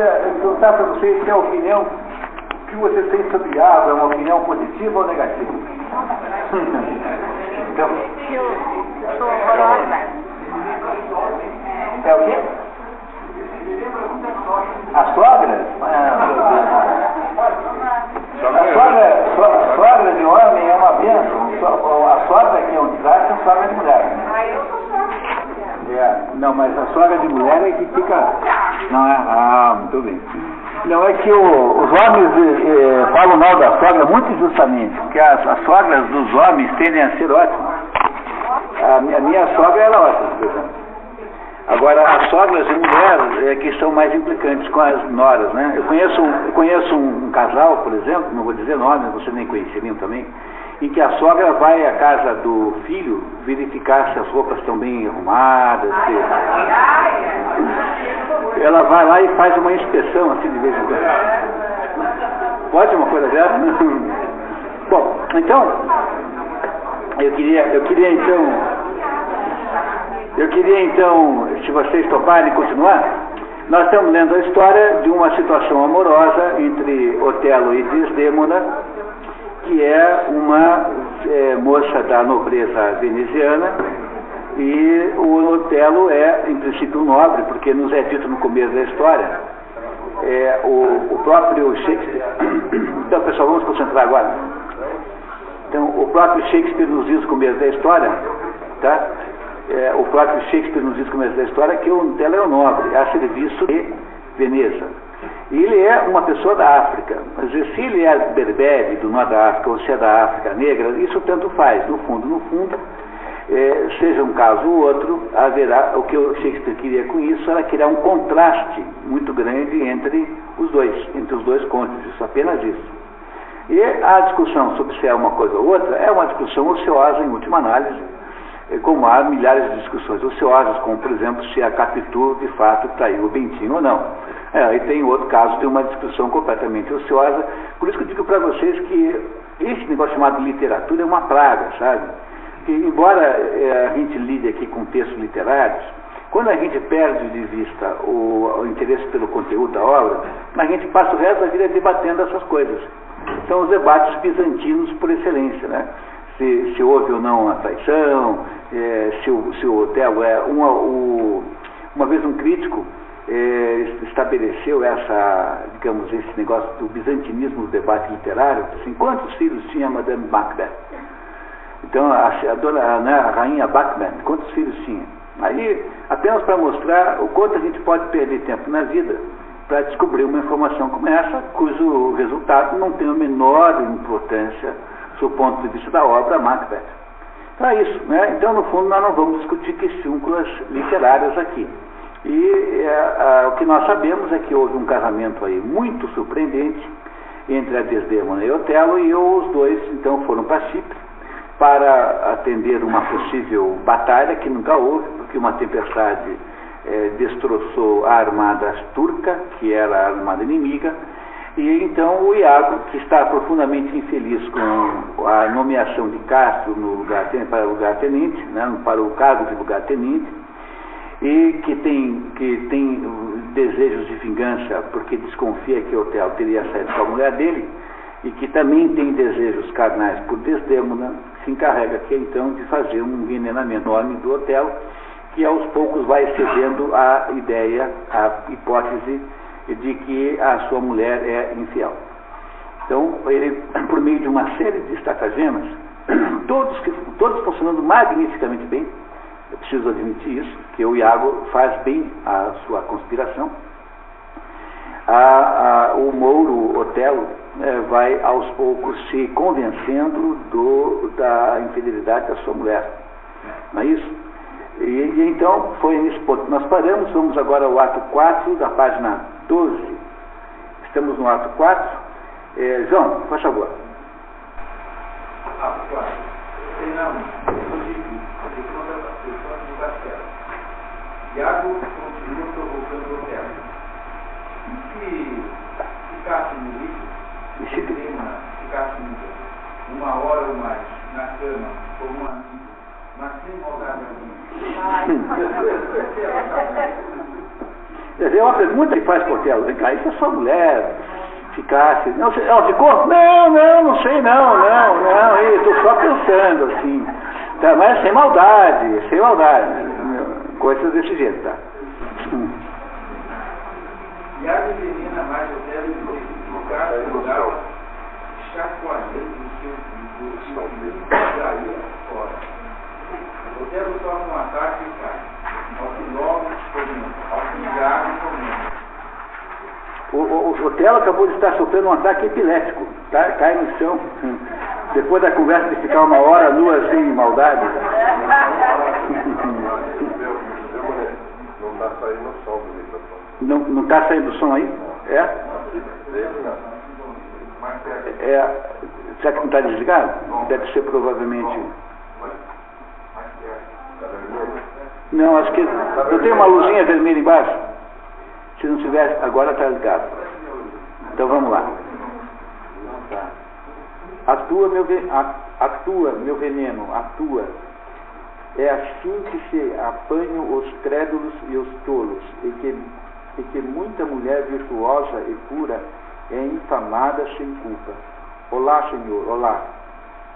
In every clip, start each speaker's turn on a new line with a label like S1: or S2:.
S1: perguntar para vocês se a opinião que vocês têm sobre água é uma opinião positiva ou negativa. Então,
S2: Eu sou horrorosa.
S1: é o quê? A sogra? A sogra de homem é uma bênção. A sogra que é um desastre, a sogra de mulher. Não, mas a sogra de mulher é que fica... Não é? Muito bem. Não, é que os homens falam mal da sogra muito injustamente, porque as sogras dos homens tendem a ser ótimas. A minha sogra era ótima, por exemplo. Agora, as sogras de mulher é que são mais implicantes com as noras, né? Eu conheço um casal, por exemplo, não vou dizer nome, você nem conheceriam também, em que a sogra vai à casa do filho verificar se as roupas estão bem arrumadas. Ela vai lá e faz uma inspeção, assim, de vez em quando. Pode uma coisa dessa? Bom, então, eu queria então, se vocês toparem continuar, nós estamos lendo a história de uma situação amorosa entre Otelo e Desdémona, que é uma moça da nobreza veneziana, e o Otelo é, em princípio, nobre, porque nos é dito no começo da história, o próprio Shakespeare... Então, pessoal, vamos concentrar agora. Então, o próprio Shakespeare nos diz no começo da história, tá? O próprio Shakespeare nos diz no começo da história que o Otelo é o nobre, a serviço de Veneza. E ele é uma pessoa da África. Mas se ele é berbere do norte da África ou se é da África negra, isso tanto faz. No fundo, seja um caso ou outro, haverá, o que o Shakespeare queria com isso era criar um contraste muito grande entre os dois cônjuges, apenas isso. E a discussão sobre se é uma coisa ou outra é uma discussão ociosa em última análise, como há milhares de discussões ociosas, como por exemplo se a Capitu de fato traiu o Bentinho ou não. Aí tem outro caso de uma discussão completamente ociosa. Por isso que eu digo para vocês que esse negócio chamado literatura é uma praga, sabe? Que, embora a gente lide aqui com textos literários, quando a gente perde de vista o interesse pelo conteúdo da obra, a gente passa o resto da vida debatendo essas coisas. São os debates bizantinos por excelência, né? Se houve ou não a traição, se o Otelo é... Uma vez um crítico estabeleceu esse negócio do bizantinismo do debate literário, assim, quantos filhos tinha a Madame Macbeth? Então, a rainha Macbeth, quantos filhos tinha? Aí, apenas para mostrar o quanto a gente pode perder tempo na vida para descobrir uma informação como essa, cujo resultado não tem a menor importância do ponto de vista da obra Macbeth. Então é isso, né? Então, no fundo, nós não vamos discutir questões literárias aqui. E o que nós sabemos é que houve um casamento aí muito surpreendente entre a Desdémona e Otelo, e os dois então foram para Chipre para atender uma possível batalha que nunca houve, porque uma tempestade destroçou a armada turca, que era a armada inimiga, e então o Iago, que está profundamente infeliz com a nomeação de Castro para lugar-tenente, né, para o cargo de lugar-tenente, e que tem desejos de vingança, porque desconfia que Otelo teria saído com a mulher dele, e que também tem desejos carnais por Desdémona, se encarrega aqui então de fazer um envenenamento enorme do Otelo, que aos poucos vai cedendo a ideia, a hipótese de que a sua mulher é infiel. Então, ele, por meio de uma série de estratagemas, todos funcionando magnificamente bem, eu preciso admitir isso, que o Iago faz bem a sua conspiração. O Mouro Otelo vai aos poucos se convencendo da infidelidade da sua mulher. Não é isso? E então foi nesse ponto. Nós paramos, vamos agora ao ato 4 da página 12. Estamos no ato 4. João, faz favor.
S3: Ato 4. Iago continua provocando o Otelo. E se ficasse no livro, e se ficasse uma hora ou mais na cama como um amigo, mas sem maldade alguma.
S1: Quer dizer, é uma pergunta que faz para o Otelo. Vem cá, isso é só mulher ficasse. Não, ela ficou? Não sei, eu estou só pensando, assim. Tá, mas sem maldade. Coisas desse jeito, tá?
S3: E a menina mais Otelo no caso lugar chacoalhando o seu traía fora. Otelo sofre um ataque e cai. Ao que logo ao que Iago comenta.
S1: O Otelo acabou de estar sofrendo um ataque epilético, tá? Cai no chão. Depois da conversa de ficar uma hora nua sem maldade.
S4: Não está saindo o som do microfone.
S1: Não está saindo o som aí? É? Será que não está desligado? Deve ser provavelmente. Não, acho que não tem uma luzinha vermelha embaixo. Se não tiver, agora está ligado. Então vamos lá. Atua, meu veneno, atua. É assim que se apanham os crédulos e os tolos, e que muita mulher virtuosa e pura é infamada sem culpa. Olá,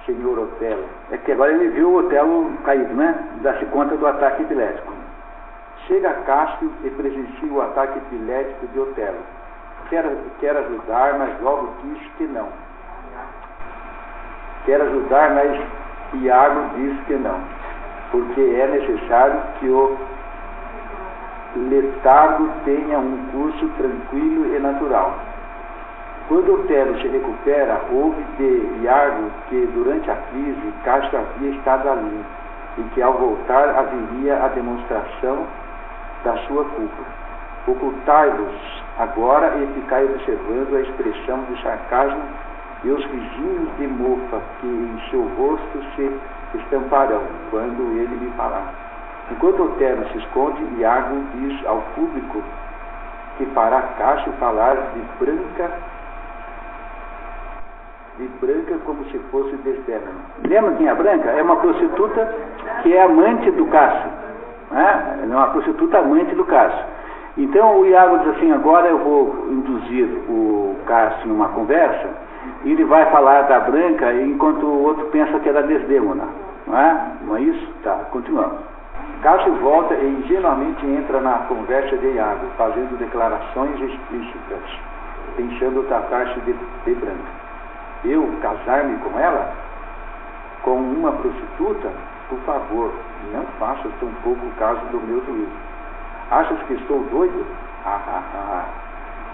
S1: senhor Otelo. É que agora ele viu o Otelo caído, né? Dá-se conta do ataque epilético. Chega Cássio e presencia o ataque epilético de Otelo. Quer ajudar, mas logo diz que não. Quer ajudar, mas Iago diz que não. Porque é necessário que o letargo tenha um curso tranquilo e natural. Quando Otelo se recupera, ouve de Iago que durante a crise Cássio havia estado ali e que ao voltar haveria a demonstração da sua culpa. Ocultai-vos agora e ficai observando a expressão de sarcasmo e os risinhos de mofa que em seu rosto se estamparão quando ele me falar. Enquanto Otelo se esconde, Iago diz ao público que fará Cássio falar de branca como se fosse Desdémona. Lembra quem é a Branca? É uma prostituta que é amante do Cássio. É uma prostituta amante do Cássio. Então o Iago diz assim: agora eu vou induzir o Cássio numa conversa e ele vai falar da Branca enquanto o outro pensa que é da Desdémona. Não é isso? Tá, continuamos. Cássio volta e ingenuamente entra na conversa de Iago, fazendo declarações explícitas, pensando tratar-se de Branca. Eu casar-me com ela? Com uma prostituta? Por favor, não faças tão pouco caso do meu juízo. Achas que estou doido?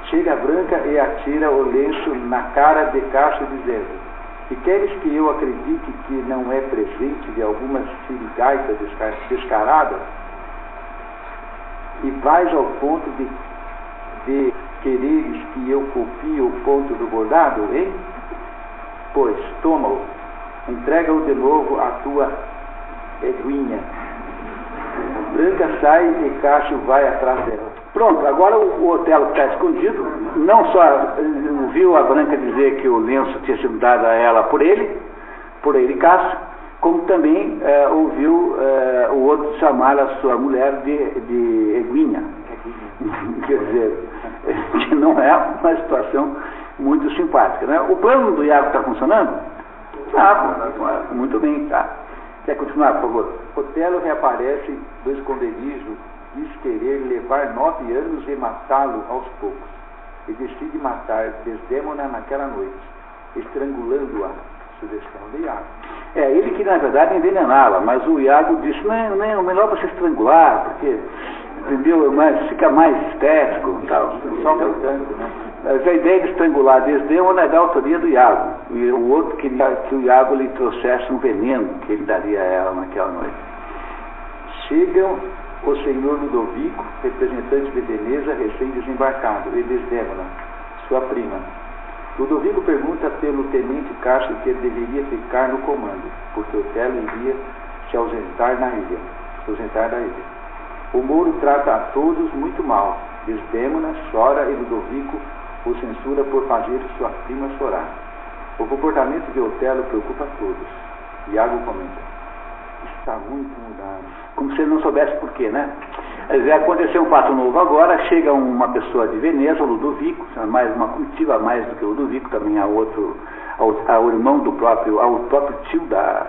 S1: Chega a Branca e atira o lenço na cara de Cássio, dizendo: e queres que eu acredite que não é presente de alguma sirigaita descarada? E vais ao ponto de quereres que eu copie o ponto do bordado, hein? Pois, toma-o, entrega-o de novo à tua eguinha. Branca sai e Cássio vai atrás dela. Pronto, agora o Otelo está escondido, não só ouviu a Branca dizer que o lenço tinha sido dado a ela por ele Cássio, como também ouviu o outro chamar a sua mulher de eguinha. Quer dizer, que não é uma situação muito simpática, né? O plano do Iago está funcionando? Muito bem, tá. Quer continuar, por favor? Otelo reaparece do esconderijo, diz querer levar 9 anos e matá-lo aos poucos, e decide matar Desdémona naquela noite, estrangulando-a. Sugestão de Iago. Ele que na verdade envenená-la, mas o Iago disse: não, melhor você estrangular, porque, entendeu? Fica mais estético e tal. Só cantando, né? Mas a ideia de estrangular Desdémona é da autoria do Iago. E o outro queria que o Iago lhe trouxesse um veneno que ele daria a ela naquela noite. Chegam o senhor Ludovico, representante de Veneza, recém-desembarcado, e Desdémona, sua prima. Ludovico pergunta pelo tenente Cássio que ele deveria ficar no comando, porque Otelo iria se ausentar da ilha. O Mouro trata a todos muito mal. Desdémona chora e Ludovico o censura por fazer sua prima chorar. O comportamento de Otelo preocupa a todos. Iago comenta: está muito mudado. Como se ele não soubesse por quê, né? Quer dizer, aconteceu um fato novo agora, chega uma pessoa de Veneza, o Ludovico, mais uma comitiva mais do que o Ludovico, também há outro, ao irmão do próprio, ao próprio tio da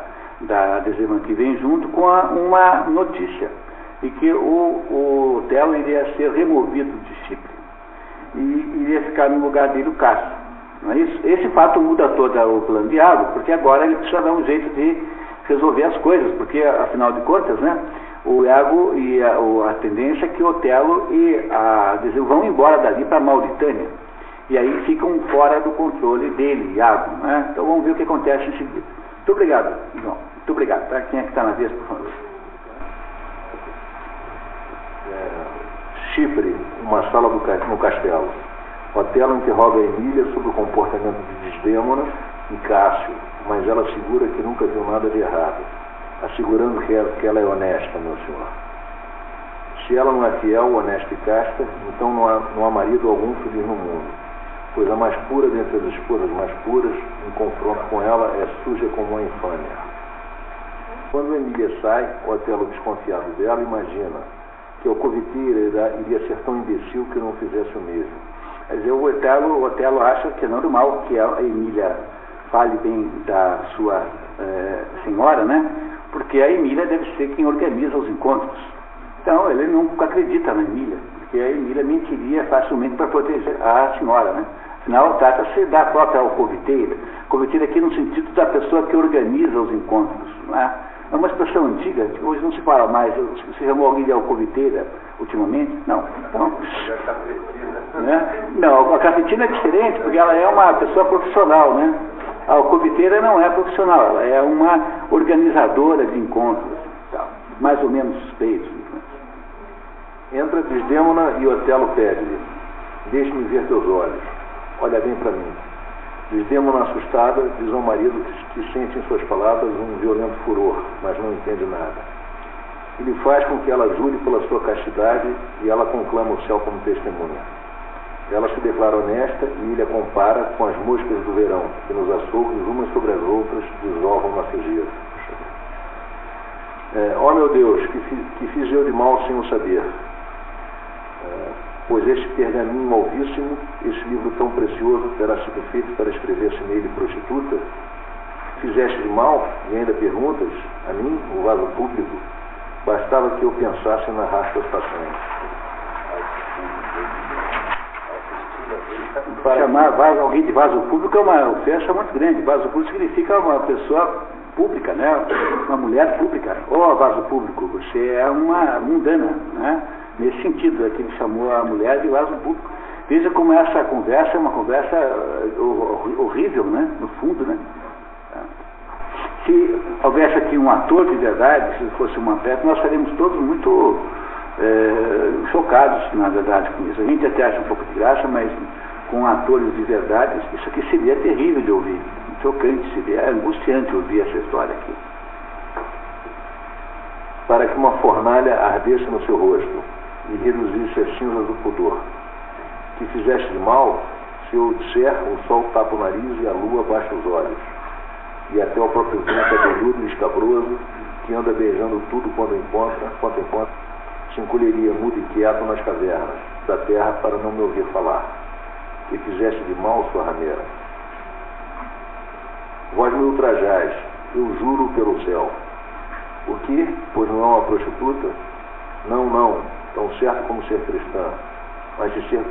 S1: Desdemona que vem junto com uma notícia, e que o Otelo iria ser removido de Chipre e iria ficar no lugar dele o Cássio. Não é isso? Esse fato muda todo o plano de Iago, porque agora ele precisa dar um jeito de resolver as coisas, porque afinal de contas, né, o Iago e a tendência é que o Otelo e a Desdemona vão embora dali para a Mauritânia, e aí ficam fora do controle dele, Iago, né? Então vamos ver o que acontece em seguida. Muito obrigado, João. Muito obrigado. Tá? Quem é que está na vez, por favor?
S4: Chipre, uma sala no castelo. Otelo interroga a Emília sobre o comportamento de Desdemona e Cássio, mas ela assegura que nunca viu nada de errado, assegurando que ela é honesta, meu senhor. Se ela não é fiel, honesta e casta, então não há marido algum feliz no mundo, pois a mais pura dentre as esposas mais puras, em confronto com ela, é suja como uma infâmia. Quando Emília sai, Otelo, desconfiado dela, imagina que o coveteiro iria ser tão imbecil que não fizesse o mesmo.
S1: Quer dizer, o Otelo acha que é normal que a Emília fale bem da sua senhora, né? Porque a Emília deve ser quem organiza os encontros. Então, ele não acredita na Emília, porque a Emília mentiria facilmente para proteger a senhora, né? Afinal, trata-se da própria alcoviteira. Alcoviteira aqui no sentido da pessoa que organiza os encontros, né? É uma expressão antiga, hoje não se fala mais. Você chamou alguém de alcoviteira ultimamente? Não. Então, né? Não, a cafetina é diferente, porque ela é uma pessoa profissional, né? A alcoviteira não é profissional, ela é uma organizadora de encontros, tal, mais ou menos suspeitos.
S4: Entra Desdemona e Otelo pede-lhe: deixe-me ver teus olhos, olha bem para mim. Desdemona, assustada, diz ao marido que sente em suas palavras um violento furor, mas não entende nada. Ele faz com que ela jure pela sua castidade e ela conclama o céu como testemunha. Ela se declara honesta e ele a compara com as moscas do verão, que nos açougues, umas sobre as outras, desovam na sujeira. Ó meu Deus, que fiz eu de mal sem o saber? Pois este pergaminho alvíssimo, este livro tão precioso, terá sido feito para escrever-se nele prostituta? Fizeste de mal, e ainda perguntas, a mim, o vaso público? Bastava que eu pensasse na rastas passões.
S1: Para chamar alguém de vaso público é uma ofensa muito grande. Vaso público significa uma pessoa pública, né? Uma mulher pública. Vaso público, você é uma mundana, né? Nesse sentido, é que ele chamou a mulher de vaso público. Veja como essa conversa é uma conversa horrível, né? No fundo, né? Se houvesse aqui um ator de verdade, se fosse uma peça, nós estaríamos todos muito chocados, na verdade, com isso. A gente até acha um pouco de graça, mas com atores de verdade, isso aqui seria terrível de ouvir. Chocante, seria angustiante ouvir essa história aqui.
S4: Para que uma fornalha ardesse no seu rosto e reduzisse as cinzas do pudor. Que fizeste de mal, se eu disser, o sol tapa o nariz e a lua baixa os olhos. E até o próprio vento é peludo e escabroso, que anda beijando tudo quanto encontra, se encolheria mudo e quieto nas cavernas da terra para não me ouvir falar. Que fizeste de mal, sua rameira. Vós me ultrajais, eu juro pelo céu. O que? Pois não é uma prostituta? Não, tão certo como ser cristã. Mas de ser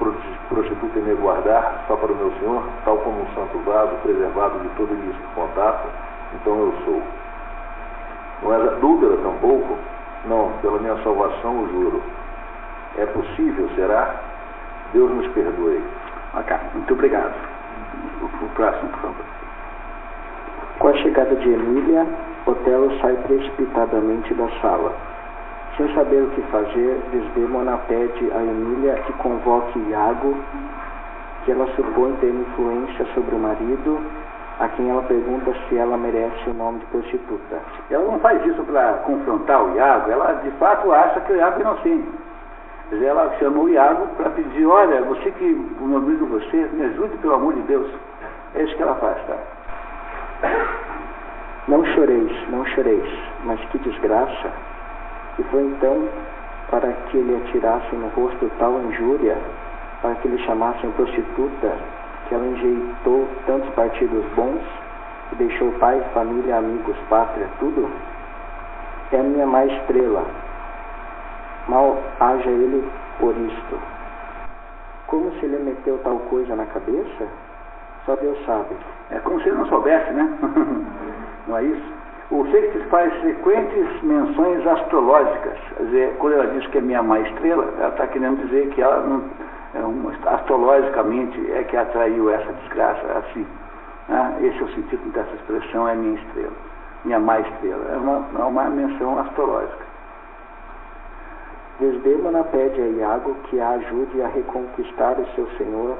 S4: prostituta e me guardar só para o meu Senhor, tal como um santo vaso preservado de todo ilícito contato, então eu sou. Não és adúltera tampouco? Não, pela minha salvação o juro. É possível, será? Deus nos perdoe.
S1: Ok, muito obrigado. O próximo, por favor.
S5: Com a chegada de Emília, Otelo sai precipitadamente da sala. Sem saber o que fazer, Desdemona pede a Emília que convoque Iago, que ela supõe ter influência sobre o marido, a quem ela pergunta se ela merece o nome de prostituta.
S1: Ela não faz isso para confrontar o Iago, ela de fato acha que o Iago é inocente. Quer dizer, ela chama o Iago para pedir: olha, você que o meu amigo você, me ajude pelo amor de Deus. É isso que ela faz, tá?
S5: Não choreis, mas que desgraça. E foi então para que lhe atirassem no rosto tal injúria, para que lhe chamassem prostituta, que ela enjeitou tantos partidos bons e deixou pai, família, amigos, pátria, tudo? É a minha má estrela. Mal haja ele por isto. Como se lhe meteu tal coisa na cabeça? Só Deus sabe.
S1: É como se ele não soubesse, né? Não é isso? O Shakespeare faz frequentes menções astrológicas. Quer dizer, quando ela diz que é minha má estrela, ela está querendo dizer que ela não, astrologicamente é que atraiu essa desgraça assim. Né? Esse é o sentido dessa expressão, é minha estrela. Minha má estrela. É uma menção astrológica.
S5: Desdémona pede a Iago que a ajude a reconquistar o seu senhor,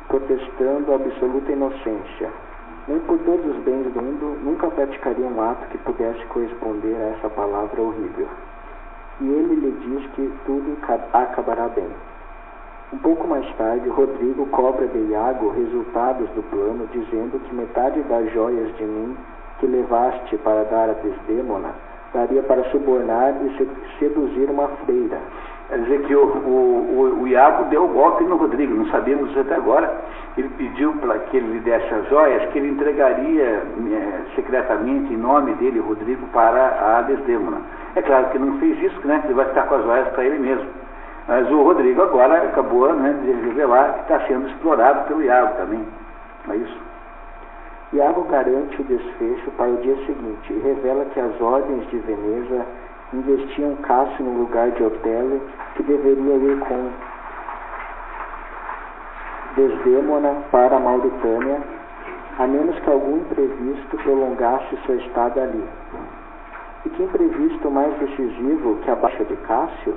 S5: protestando a absoluta inocência. Nem por todos os bens do mundo nunca praticaria um ato que pudesse corresponder a essa palavra horrível. E ele lhe diz que tudo acabará bem. Um pouco mais tarde, Rodrigo cobra de Iago resultados do plano, dizendo que metade das joias de mim que levaste para dar a Desdémona daria para subornar e seduzir uma freira.
S1: Quer dizer que o Iago deu o golpe no Rodrigo, não sabíamos até agora. Ele pediu para que ele lhe desse as joias, que ele entregaria secretamente, em nome dele, Rodrigo, para a Desdémona. É claro que não fez isso, né, que ele vai ficar com as joias para ele mesmo. Mas o Rodrigo agora acabou, né, de revelar que está sendo explorado pelo Iago também. Não é isso?
S5: Iago garante o desfecho para o dia seguinte e revela que as ordens de Veneza investiam Cássio no lugar de Otelo, que deveria ir com Desdémona para a Mauritânia, a menos que algum imprevisto prolongasse sua estada ali. E que imprevisto mais decisivo que a baixa de Cássio?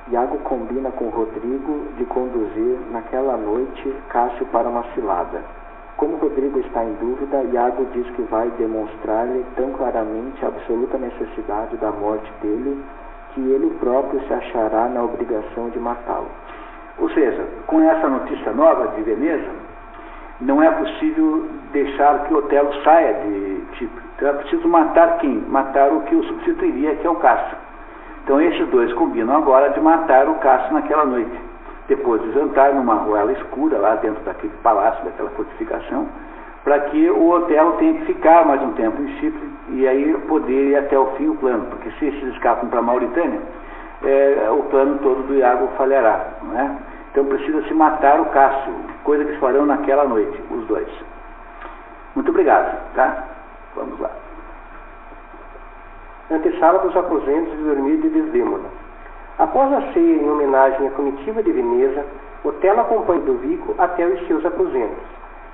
S5: Iago combina com Rodrigo de conduzir naquela noite Cássio para uma cilada. Como Rodrigo está em dúvida, Iago diz que vai demonstrar-lhe tão claramente a absoluta necessidade da morte dele, que ele próprio se achará na obrigação de matá-lo.
S1: Ou seja, com essa notícia nova de Veneza, não é possível deixar que Otelo saia de Chipre. Então é preciso matar quem? Matar o que o substituiria, que é o Cássio. Então esses dois combinam agora de matar o Cássio naquela noite. Depois de jantar numa ruela escura, lá dentro daquele palácio, daquela fortificação, para que o Otelo tenha que ficar mais um tempo em Chipre e aí poder ir até o fim o plano, porque se eles escapam para a Mauritânia, o plano todo do Iago falhará. Não é? Então precisa-se matar o Cássio, coisa que farão naquela noite, os dois. Muito obrigado, tá? Vamos lá.
S6: Antessala dos aposentos de dormir de Desdémona. Após a ceia em homenagem à comitiva de Veneza, Otelo acompanha Ludovico até os seus aposentos,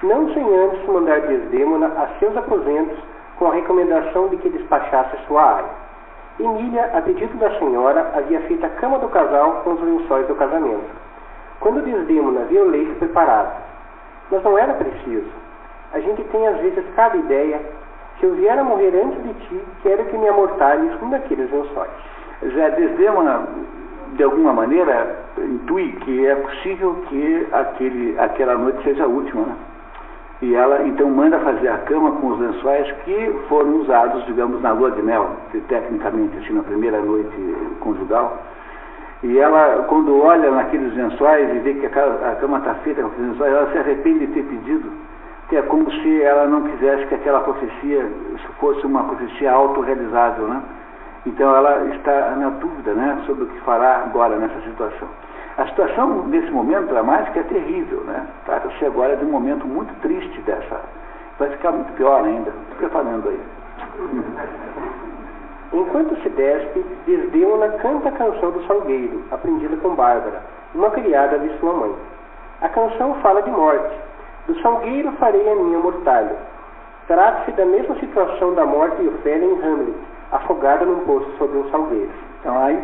S6: não sem antes mandar Desdémona a seus aposentos com a recomendação de que despachasse sua área. Emília, a pedido da senhora, havia feito a cama do casal com os lençóis do casamento. Quando Desdémona viu o leito preparado, mas não era preciso. A gente tem às vezes cada ideia. Se eu vier a morrer antes de ti, quero que me amortalhes um daqueles lençóis.
S1: Já Desdémona, de alguma maneira, intui que é possível que aquela noite seja a última, né? E ela então manda fazer a cama com os lençóis que foram usados, digamos, na lua de mel, tecnicamente, assim, na primeira noite conjugal. E ela, quando olha naqueles lençóis e vê que a cama está feita com aqueles lençóis, ela se arrepende de ter pedido, que é como se ela não quisesse que aquela profecia fosse uma profecia autorrealizável, né? Então ela está na dúvida, né, sobre o que fará agora nessa situação. A situação nesse momento dramático é terrível, né? Trata-se agora de um momento muito triste dessa. Vai ficar muito pior ainda. Estou preparando aí.
S6: Enquanto se despe, Desdémona canta a canção do Salgueiro, aprendida com Bárbara, uma criada de sua mãe. A canção fala de morte. Do Salgueiro farei a minha mortalha. Trata-se da mesma situação da morte de Ofélia em Hamlet, afogada num poço sobre um salgueiro.
S1: Então aí,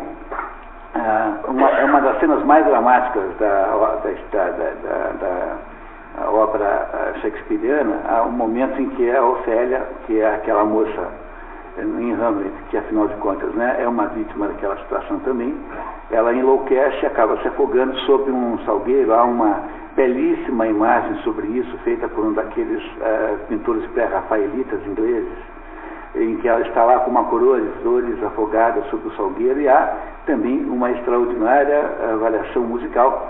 S1: é uma das cenas mais dramáticas da obra shakespeariana, há um momento em que a Ofélia, que é aquela moça em Hamlet, que afinal de contas, né, é uma vítima daquela situação também, ela enlouquece e acaba se afogando sobre um salgueiro. Há uma belíssima imagem sobre isso, feita por um daqueles pintores pré-rafaelitas ingleses, em que ela está lá com uma coroa de flores afogada sobre o salgueiro, e há também uma extraordinária avaliação musical,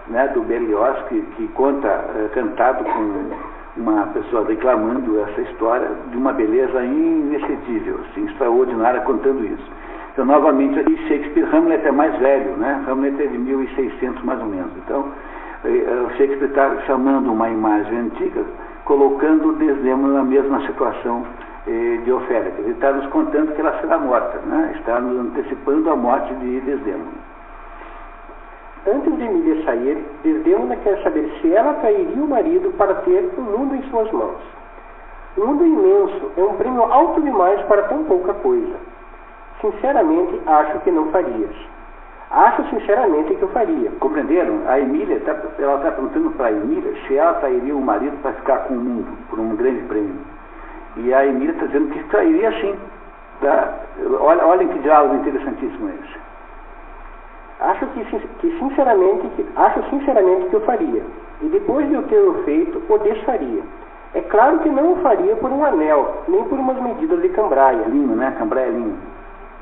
S1: né, do Berlioz, que conta, cantado com uma pessoa declamando essa história de uma beleza inexcedível, assim, extraordinária, contando isso. Então, novamente, aqui Shakespeare, Hamlet é mais velho, né? Hamlet é de 1600 mais ou menos. Então, Shakespeare está chamando uma imagem antiga, colocando Desdémona na mesma situação de Ofélia. Ele está nos contando que ela será morta, né? Está nos antecipando a morte de Desdémona.
S6: Antes de Emília sair, Desdémona quer saber se ela trairia o marido para ter o mundo em suas mãos. Um mundo imenso é um prêmio alto demais para tão pouca coisa. Sinceramente, acho que não farias. Acho sinceramente que eu faria.
S1: Compreenderam? A Emília, ela está perguntando para a Emília se ela trairia o marido para ficar com o mundo, por um grande prêmio. E a Emília está dizendo que trairia sim. Tá? Olhem que diálogo interessantíssimo é esse.
S6: Acho sinceramente que eu faria. E depois de eu ter o feito, o desfaria. É claro que não o faria por um anel, nem por umas medidas de cambraia.
S1: Linho, né? Cambraia é linho.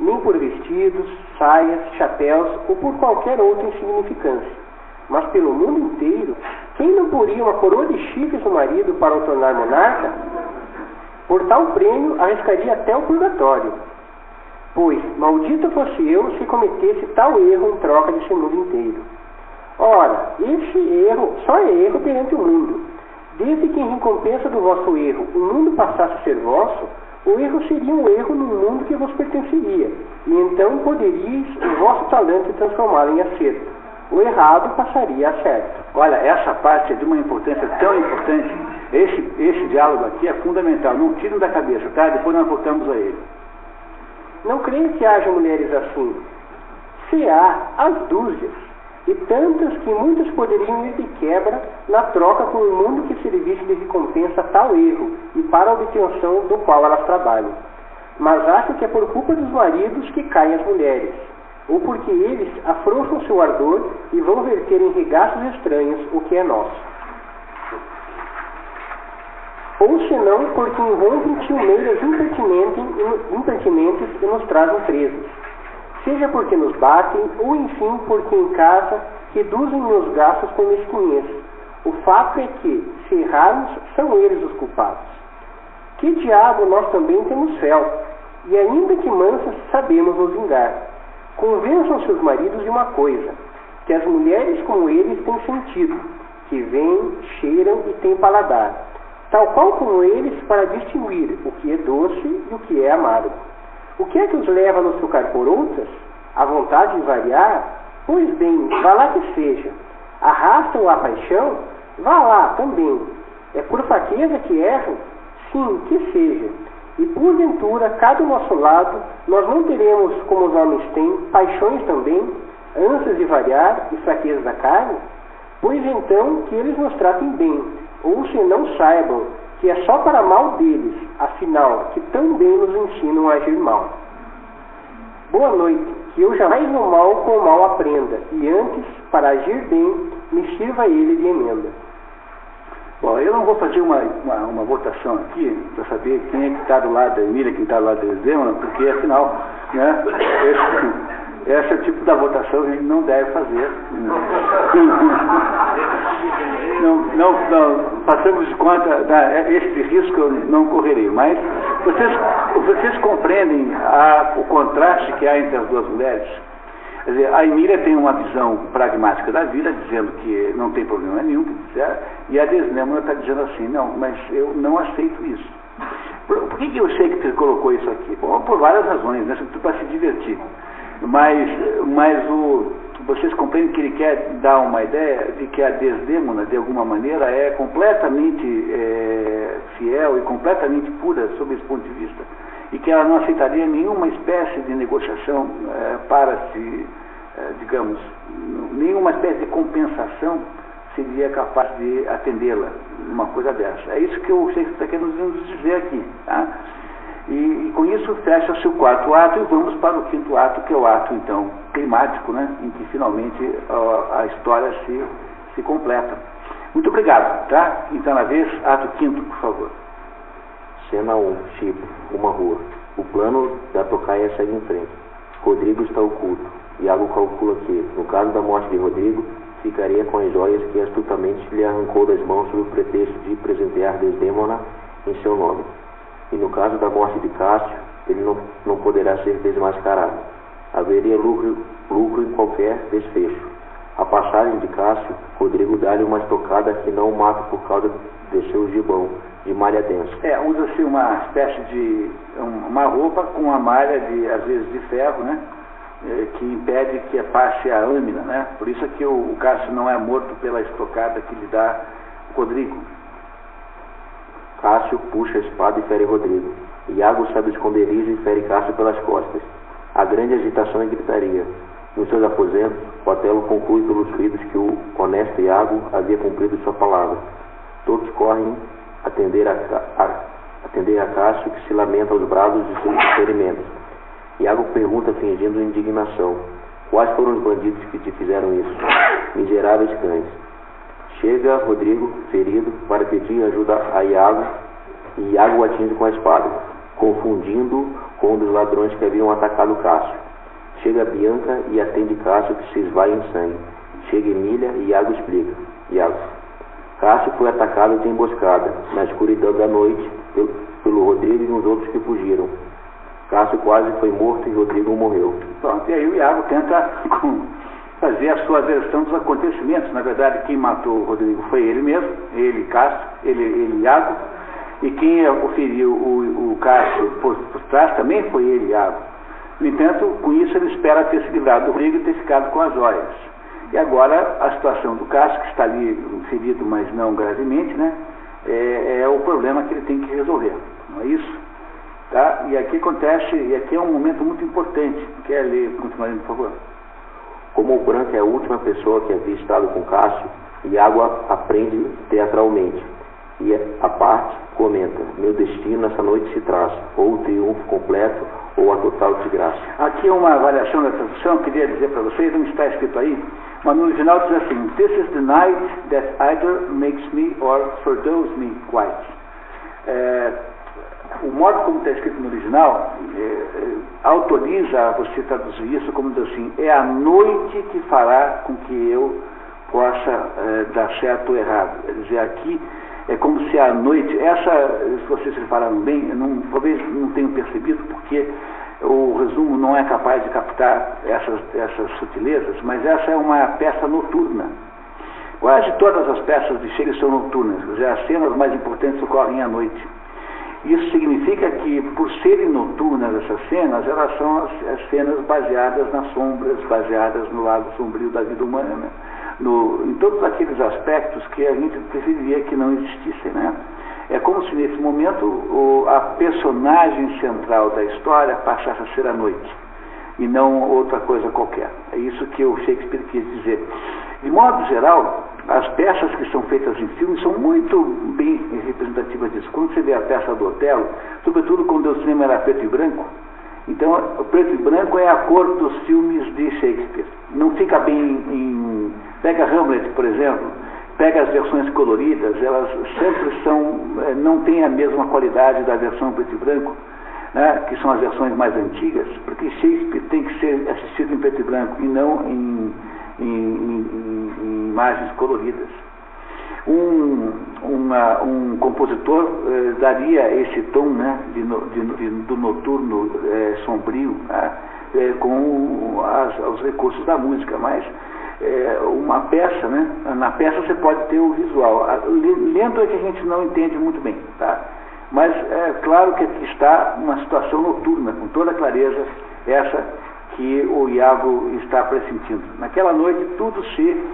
S6: Nem por vestidos, saias, chapéus ou por qualquer outra insignificância. Mas pelo mundo inteiro, quem não poria uma coroa de chifres no marido para o tornar monarca? Por tal prêmio, arriscaria até o purgatório. Pois, maldito fosse eu se cometesse tal erro em troca desse mundo inteiro. Ora, esse erro só é erro perante o mundo. Desde que em recompensa do vosso erro o mundo passasse a ser vosso, o erro seria um erro no mundo que vos pertenceria, e então poderíeis o vosso talento transformá-lo em acerto. O errado passaria a certo.
S1: Olha, essa parte é de uma importância tão importante. Esse diálogo aqui é fundamental. Não tirem da cabeça, tá? Depois nós voltamos a ele.
S6: Não creio que haja mulheres assim. Se há, as dúzias, e tantas que muitas poderiam ir de quebra na troca com o mundo que servisse de recompensa a tal erro e para a obtenção do qual elas trabalham. Mas acho que é por culpa dos maridos que caem as mulheres, ou porque eles afrouxam seu ardor e vão verter em regaços estranhos o que é nosso. Ou senão porque envolvem ciumeiras impertinentes e nos trazem presos. Seja porque nos batem, ou enfim porque em casa reduzem meus gastos com mesquinhez. O fato é que, se errarmos, são eles os culpados. Que diabo nós também temos fel, e ainda que mansas sabemos nos vingar. Convençam seus maridos de uma coisa, que as mulheres como eles têm sentido, que veem, cheiram e têm paladar, tal qual como eles para distinguir o que é doce e o que é amargo. O que é que os leva a nos trocar por outras? A vontade de variar? Pois bem, vá lá que seja. Arrastam a paixão? Vá lá também. É por fraqueza que erram? Sim, que seja. E porventura, cá do nosso lado, nós não teremos, como os homens têm, paixões também, ânsias de variar e fraquezas da carne? Pois então, que eles nos tratem bem, ou se não saibam que é só para mal deles, afinal, que tão bem nos ensinam a agir mal. Boa noite, que eu jamais no mal com o mal aprenda, e antes, para agir bem, me sirva ele de emenda.
S1: Bom, eu não vou fazer uma votação aqui para saber quem é que está do lado da Emília, quem está do lado da Desdémona, porque afinal, né, esse é o tipo da votação que a gente não deve fazer. Não, passamos de conta, esse risco eu não correrei, mas vocês compreendem o contraste que há entre as duas mulheres? Quer dizer, a Emília tem uma visão pragmática da vida, dizendo que não tem problema nenhum, e a Desdémona está dizendo assim, não, mas eu não aceito isso. Por que eu sei que você colocou isso aqui? Bom, por várias razões, né? Sobretudo para se divertir. Mas vocês compreendem que ele quer dar uma ideia de que a Desdémona, de alguma maneira, é completamente fiel e completamente pura sob esse ponto de vista, e que ela não aceitaria nenhuma espécie de negociação para se, digamos, nenhuma espécie de compensação seria capaz de atendê-la numa coisa dessa. É isso que o Shakespeare está querendo nos dizer aqui, tá? E com isso fecha-se o quarto ato e vamos para o quinto ato, que é o ato, então, climático, né, em que finalmente a história se completa. Muito obrigado, tá? Então, na vez, ato quinto, por favor.
S7: Cena 1, Chipre, uma rua. O plano da tocaia segue em frente. Rodrigo está oculto. Iago calcula que, no caso da morte de Rodrigo, ficaria com as joias que astutamente lhe arrancou das mãos sob o pretexto de presentear Desdémona em seu nome. E no caso da morte de Cássio, ele não poderá ser desmascarado. Haveria lucro em qualquer desfecho. A passagem de Cássio, Rodrigo dá-lhe uma estocada que não o mata por causa de seu gibão de malha densa.
S1: Usa-se uma espécie de uma roupa com uma malha, às vezes de ferro, né? Que impede que passe a lâmina, né? Por isso é que o Cássio não é morto pela estocada que lhe dá Rodrigo.
S7: Cássio puxa a espada e fere Rodrigo. Iago sai do esconderijo e fere Cássio pelas costas. Há grande agitação e gritaria. Nos seus aposentos, Otelo conclui pelos gritos que o honesto Iago havia cumprido sua palavra. Todos correm atender a Cássio, que se lamenta aos braços de seus ferimentos. Iago pergunta fingindo indignação: quais foram os bandidos que te fizeram isso? Miseráveis cães. Chega Rodrigo, ferido, para pedir ajuda a Iago, e Iago o atinge com a espada, confundindo com um dos ladrões que haviam atacado Cássio. Chega Bianca e atende Cássio, que se esvai em sangue. Chega Emília e Iago explica. Iago: Cássio foi atacado de emboscada, na escuridão da noite, pelo Rodrigo e uns outros que fugiram. Cássio quase foi morto e Rodrigo morreu.
S1: Pronto, e aí o Iago tenta fazer a sua versão dos acontecimentos. Na verdade, quem matou o Rodrigo foi ele mesmo, ele, Cássio, ele Iago, e quem feriu o Cássio por trás também foi ele, Iago. No entanto, com isso ele espera ter se livrado do Rodrigo e ter ficado com as joias. E agora a situação do Cássio, que está ali ferido, mas não gravemente, né, é o problema que ele tem que resolver, não é isso? Tá? E aqui acontece, e aqui é um momento muito importante. Quer ler, continuando, por favor?
S7: Como o Branco é a última pessoa que havia estado com Cássio, Iago aprende teatralmente. E a parte comenta: meu destino nessa noite se traça, ou o triunfo completo, ou a total desgraça.
S1: Aqui uma variação da tradução, queria dizer para vocês, não está escrito aí, mas no original diz assim: This is the night that either makes me or fordows me quite. O modo como está escrito no original autoriza a você traduzir isso como diz assim: é a noite que fará com que eu possa dar certo ou errado. Quer dizer, aqui é como se a noite, se vocês repararam bem, talvez não tenham percebido, porque o resumo não é capaz de captar essas sutilezas, mas essa é uma peça noturna. Quase todas as peças de Shakespeare são noturnas, quer dizer, as cenas mais importantes ocorrem à noite. Isso significa que, por serem noturnas essas cenas, elas são as cenas baseadas nas sombras, baseadas no lado sombrio da vida humana, né? Em todos aqueles aspectos que a gente preferiria que não existissem, né? É como se nesse momento a personagem central da história passasse a ser a noite, e não outra coisa qualquer. É isso que o Shakespeare quis dizer. De modo geral, as peças que são feitas em filmes são muito bem representativas disso. Quando você vê a peça do Otelo, sobretudo quando o cinema era preto e branco, então o preto e branco é a cor dos filmes de Shakespeare. Não fica bem Pega Hamlet, por exemplo, pega as versões coloridas, elas sempre não têm a mesma qualidade da versão preto e branco, né, que são as versões mais antigas, porque Shakespeare tem que ser assistido em preto e branco e não em imagens coloridas. Um compositor daria esse tom, né, do noturno sombrio, né, com os recursos da música, mas uma peça, né, na peça você pode ter o visual. Lento é que a gente não entende muito bem, tá? Mas é claro que aqui está uma situação noturna, com toda a clareza, essa que o Iago está pressentindo. Naquela noite tudo se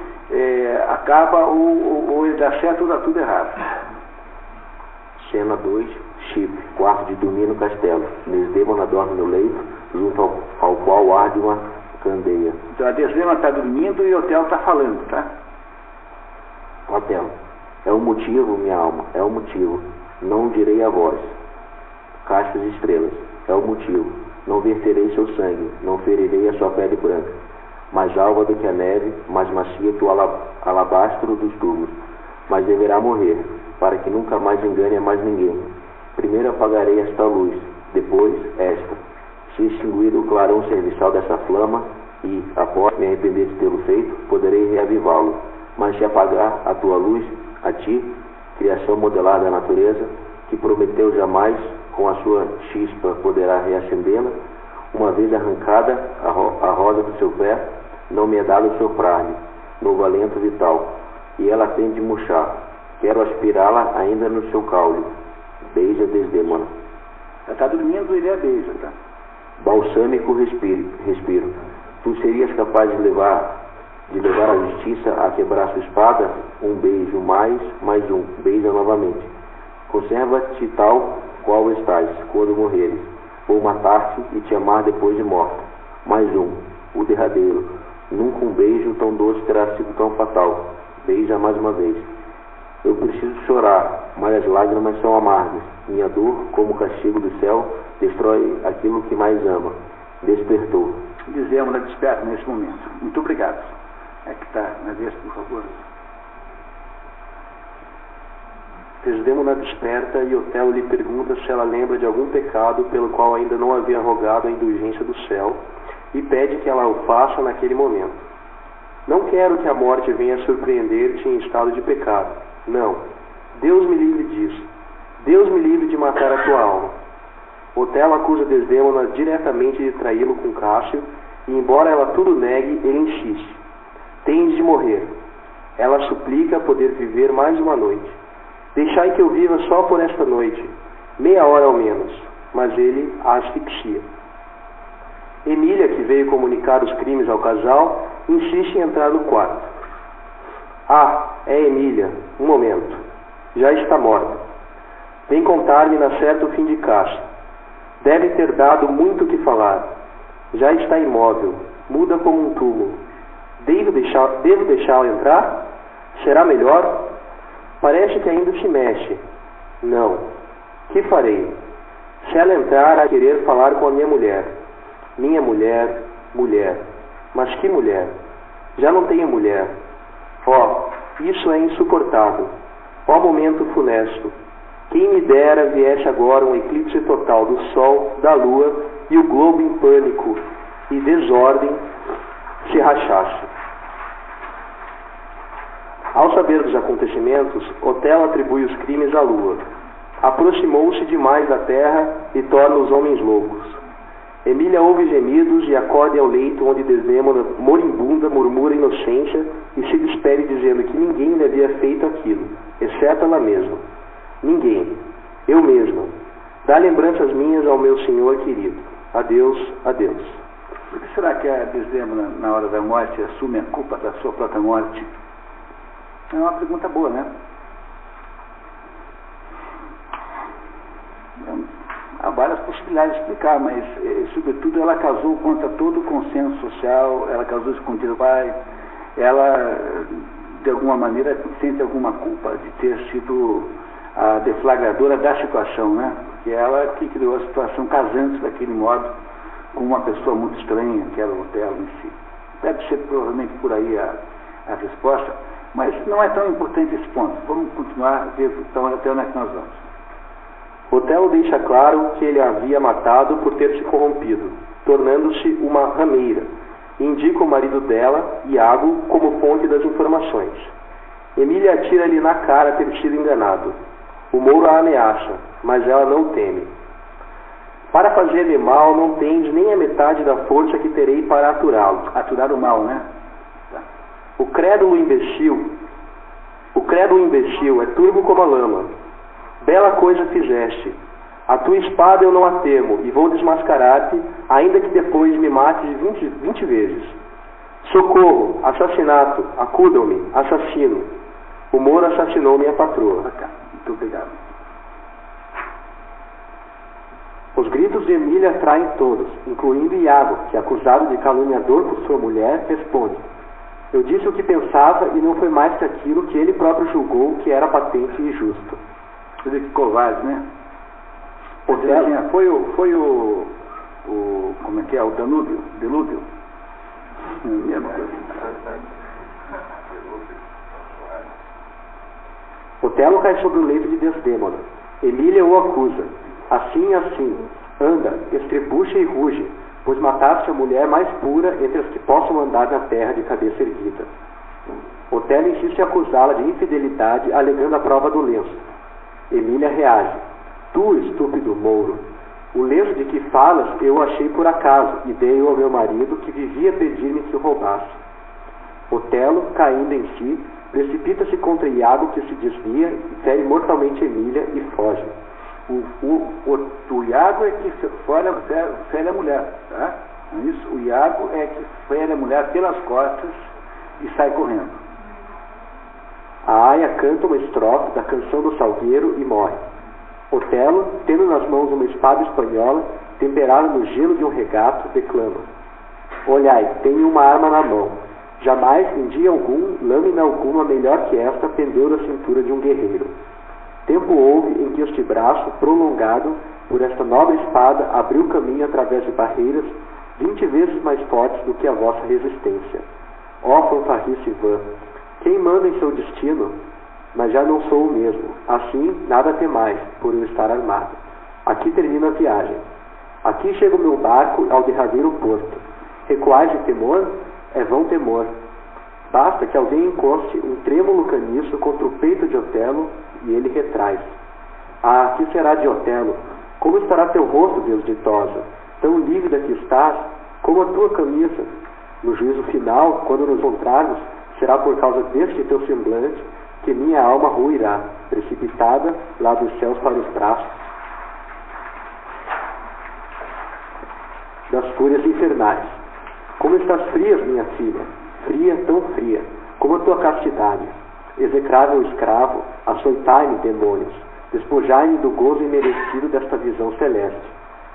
S1: acaba, ou ele dá certo ou dá tudo errado.
S7: Cena 2, Chipre, quarto de dormir no castelo. Desdémona dorme no leito, junto ao qual arde uma candeia.
S1: Então a Desdémona está dormindo e o Otelo está falando, tá?
S7: Otelo: é o motivo, minha alma, é o motivo. Não direi a voz. Cascas e estrelas: é o motivo. Não verterei seu sangue, não ferirei a sua pele branca, mais alva do que a neve, mais macia que o alabastro dos túmulos. Mas deverá morrer, para que nunca mais engane a mais ninguém. Primeiro apagarei esta luz, depois esta. Se extinguir o clarão serviçal dessa flama, e, após me arrepender de tê-lo feito, poderei reavivá-lo. Mas se apagar a tua luz, a ti, criação modelada da natureza, que prometeu jamais, com a sua chispa, poderá reacendê-la, uma vez arrancada a rosa do seu pé, não me é dado soprar-lhe, novo alento vital, e ela tem de murchar. Quero aspirá-la ainda no seu caule. Beija Desdémona.
S1: Ela está dormindo, ele é beija, tá?
S7: Balsâmico respiro. Tu serias capaz de levar a justiça a quebrar sua espada? Um beijo mais um. Beija novamente. Conserva-te tal qual estás, quando morreres. Vou matar-te e te amar depois de morta. Mais um. O derradeiro. Nunca um beijo tão doce terá sido tão fatal. Beija mais uma vez. Eu preciso chorar, mas as lágrimas são amargas. Minha dor, como o castigo do céu, destrói aquilo que mais ama. Despertou.
S1: Dizemos, desperta nesse momento. Muito obrigado. É que está na vez, por favor.
S6: Desdémona desperta e Otelo lhe pergunta se ela lembra de algum pecado pelo qual ainda não havia rogado a indulgência do céu e pede que ela o faça naquele momento. Não quero que a morte venha surpreender-te em estado de pecado. Não. Deus me livre disso. Deus me livre de matar a tua alma. Otelo acusa Desdémona diretamente de traí-lo com Cássio e, embora ela tudo negue, ele insiste. Tens de morrer. Ela suplica poder viver mais uma noite. Deixai que eu viva só por esta noite, meia hora ao menos, mas ele a asfixia. Emília, que veio comunicar os crimes ao casal, insiste em entrar no quarto. Ah, é Emília. Um momento. Já está morta. Vem contar-me na certa o fim de Cássio. Deve ter dado muito o que falar. Já está imóvel. Muda como um túmulo. Devo deixá-la entrar? Será melhor? Parece que ainda se mexe. Não. Que farei? Se ela entrar a querer falar com a minha mulher. Minha mulher, mulher. Mas que mulher? Já não tenho mulher. Oh, isso é insuportável. Ó momento funesto. Quem me dera viesse agora um eclipse total do Sol, da Lua e o globo em pânico e desordem se rachasse. Ao saber dos acontecimentos, Otelo atribui os crimes à Lua. Aproximou-se demais da terra e torna os homens loucos. Emília ouve gemidos e acode ao leito onde Desdémona, moribunda, murmura inocência e se despede dizendo que ninguém lhe havia feito aquilo, exceto ela mesma. Ninguém. Eu mesma. Dá lembranças minhas ao meu senhor querido. Adeus, adeus.
S1: Por que será que a Desdémona, na hora da morte, assume a culpa da sua própria morte? É uma pergunta boa, né? Há várias possibilidades de explicar, mas, sobretudo, ela casou contra todo o consenso social, ela casou escondida do pai, ela, de alguma maneira, sente alguma culpa de ter sido a deflagradora da situação, né? Porque ela que criou a situação casando-se daquele modo com uma pessoa muito estranha, que era o Otelo em si. Deve ser provavelmente por aí a resposta, mas não é tão importante esse ponto. Vamos continuar a ver então, até onde é que nós vamos.
S6: Otelo deixa claro que ele a havia matado por ter se corrompido, tornando-se uma rameira, e indica o marido dela, Iago, como fonte das informações. Emília atira-lhe na cara ter sido enganado. O Mouro a ameaça, mas ela não teme. Para fazer-lhe mal, não tens nem a metade da força que terei para aturá-lo.
S1: Aturar o mal, né?
S6: O crédulo imbecil é turvo como a lama. Bela coisa fizeste. A tua espada eu não a temo, e vou desmascarar-te, ainda que depois me mates 20 vezes. Socorro, assassinato, acudam-me, assassino. O Mouro assassinou minha patroa.
S1: Muito obrigado.
S5: Os gritos de Emília atraem todos, incluindo Iago, que, acusado de caluniador por sua mulher, responde: eu disse o que pensava e não foi mais que aquilo que ele próprio julgou que era patente e justo.
S1: Você vê que covarde, né? Foi o como é que é? O Delúbio? Mesma coisa.
S5: Otelo cai sobre o leito de Desdémona.
S6: Emília o acusa. Assim, anda, estrebucha e ruge, pois mataste a mulher mais pura entre as que possam andar na terra de cabeça erguida. Otelo insiste em acusá-la de infidelidade, alegando a prova do lenço. Emília reage. Tu, estúpido mouro, o lenço de que falas eu o achei por acaso e dei-o ao meu marido, que vivia a pedir-me que o roubasse. Otelo, caindo em si, precipita-se contra Iago, que se desvia e fere mortalmente Emília e foge.
S1: O Iago é que fere a mulher, tá? Isso, o Iago é que fere a mulher pelas costas e sai correndo.
S6: A aia canta uma estrofe da canção do Salgueiro e morre. Otelo, tendo nas mãos uma espada espanhola, temperada no gelo de um regato, declama: olhai, tenho uma arma na mão. Jamais, em dia algum, lâmina alguma melhor que esta pendeu da cintura de um guerreiro. Tempo houve em que este braço, prolongado por esta nobre espada, abriu caminho através de barreiras 20 vezes mais fortes do que a vossa resistência. Ó fanfarrice vã, quem manda em seu destino? Mas já não sou o mesmo. Assim, nada temais, por eu estar armado. Aqui termina a viagem. Aqui chega o meu barco ao derradeiro porto. Recuais de temor? É vão temor. Basta que alguém encoste um trêmulo caniço contra o peito de Otelo e ele retrai-se. Ah, que será de Otelo? Como estará teu rosto, Deus ditosa? Tão lívida que estás, como a tua camisa. No juízo final, quando nos encontrarmos, será por causa deste teu semblante que minha alma ruirá, precipitada lá dos céus para os braços das fúrias infernais. Como estás frias, minha filha, fria, tão fria, como a tua castidade. Execrável escravo, açoitai-me, demônios, despojai-me do gozo imerecido desta visão celeste.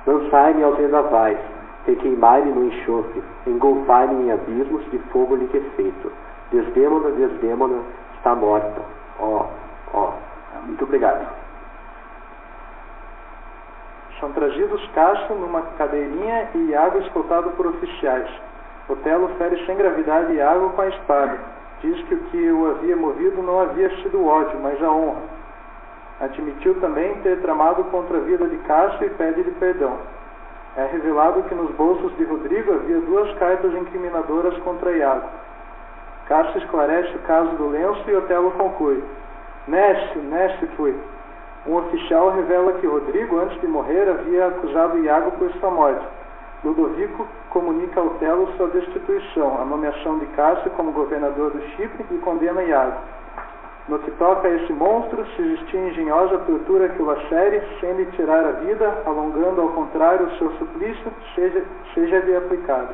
S6: Lançai-me aos vendavais, requeimai-me no enxofre, engolfai-me em abismos de fogo liquefeito. Desdêmona, Desdêmona, está morta. Ó.
S1: Muito obrigado.
S8: São trazidos Cássio numa cadeirinha e Iago escoltado por oficiais. Otelo fere sem gravidade Iago com a espada. Diz que o que o havia movido não havia sido o ódio, mas a honra. Admitiu também ter tramado contra a vida de Cássio e pede-lhe perdão. É revelado que nos bolsos de Rodrigo havia 2 cartas incriminadoras contra Iago. Cássio esclarece o caso do lenço e Otelo conclui: Neste fui. Um oficial revela que Rodrigo, antes de morrer, havia acusado Iago por sua morte. Ludovico comunica a Otelo sua destituição, a nomeação de Cássio como governador do Chipre e condena Iago. No que toca a esse monstro, se existia engenhosa tortura que o lacere, sem lhe tirar a vida, alongando ao contrário o seu suplício, seja-lhe aplicado.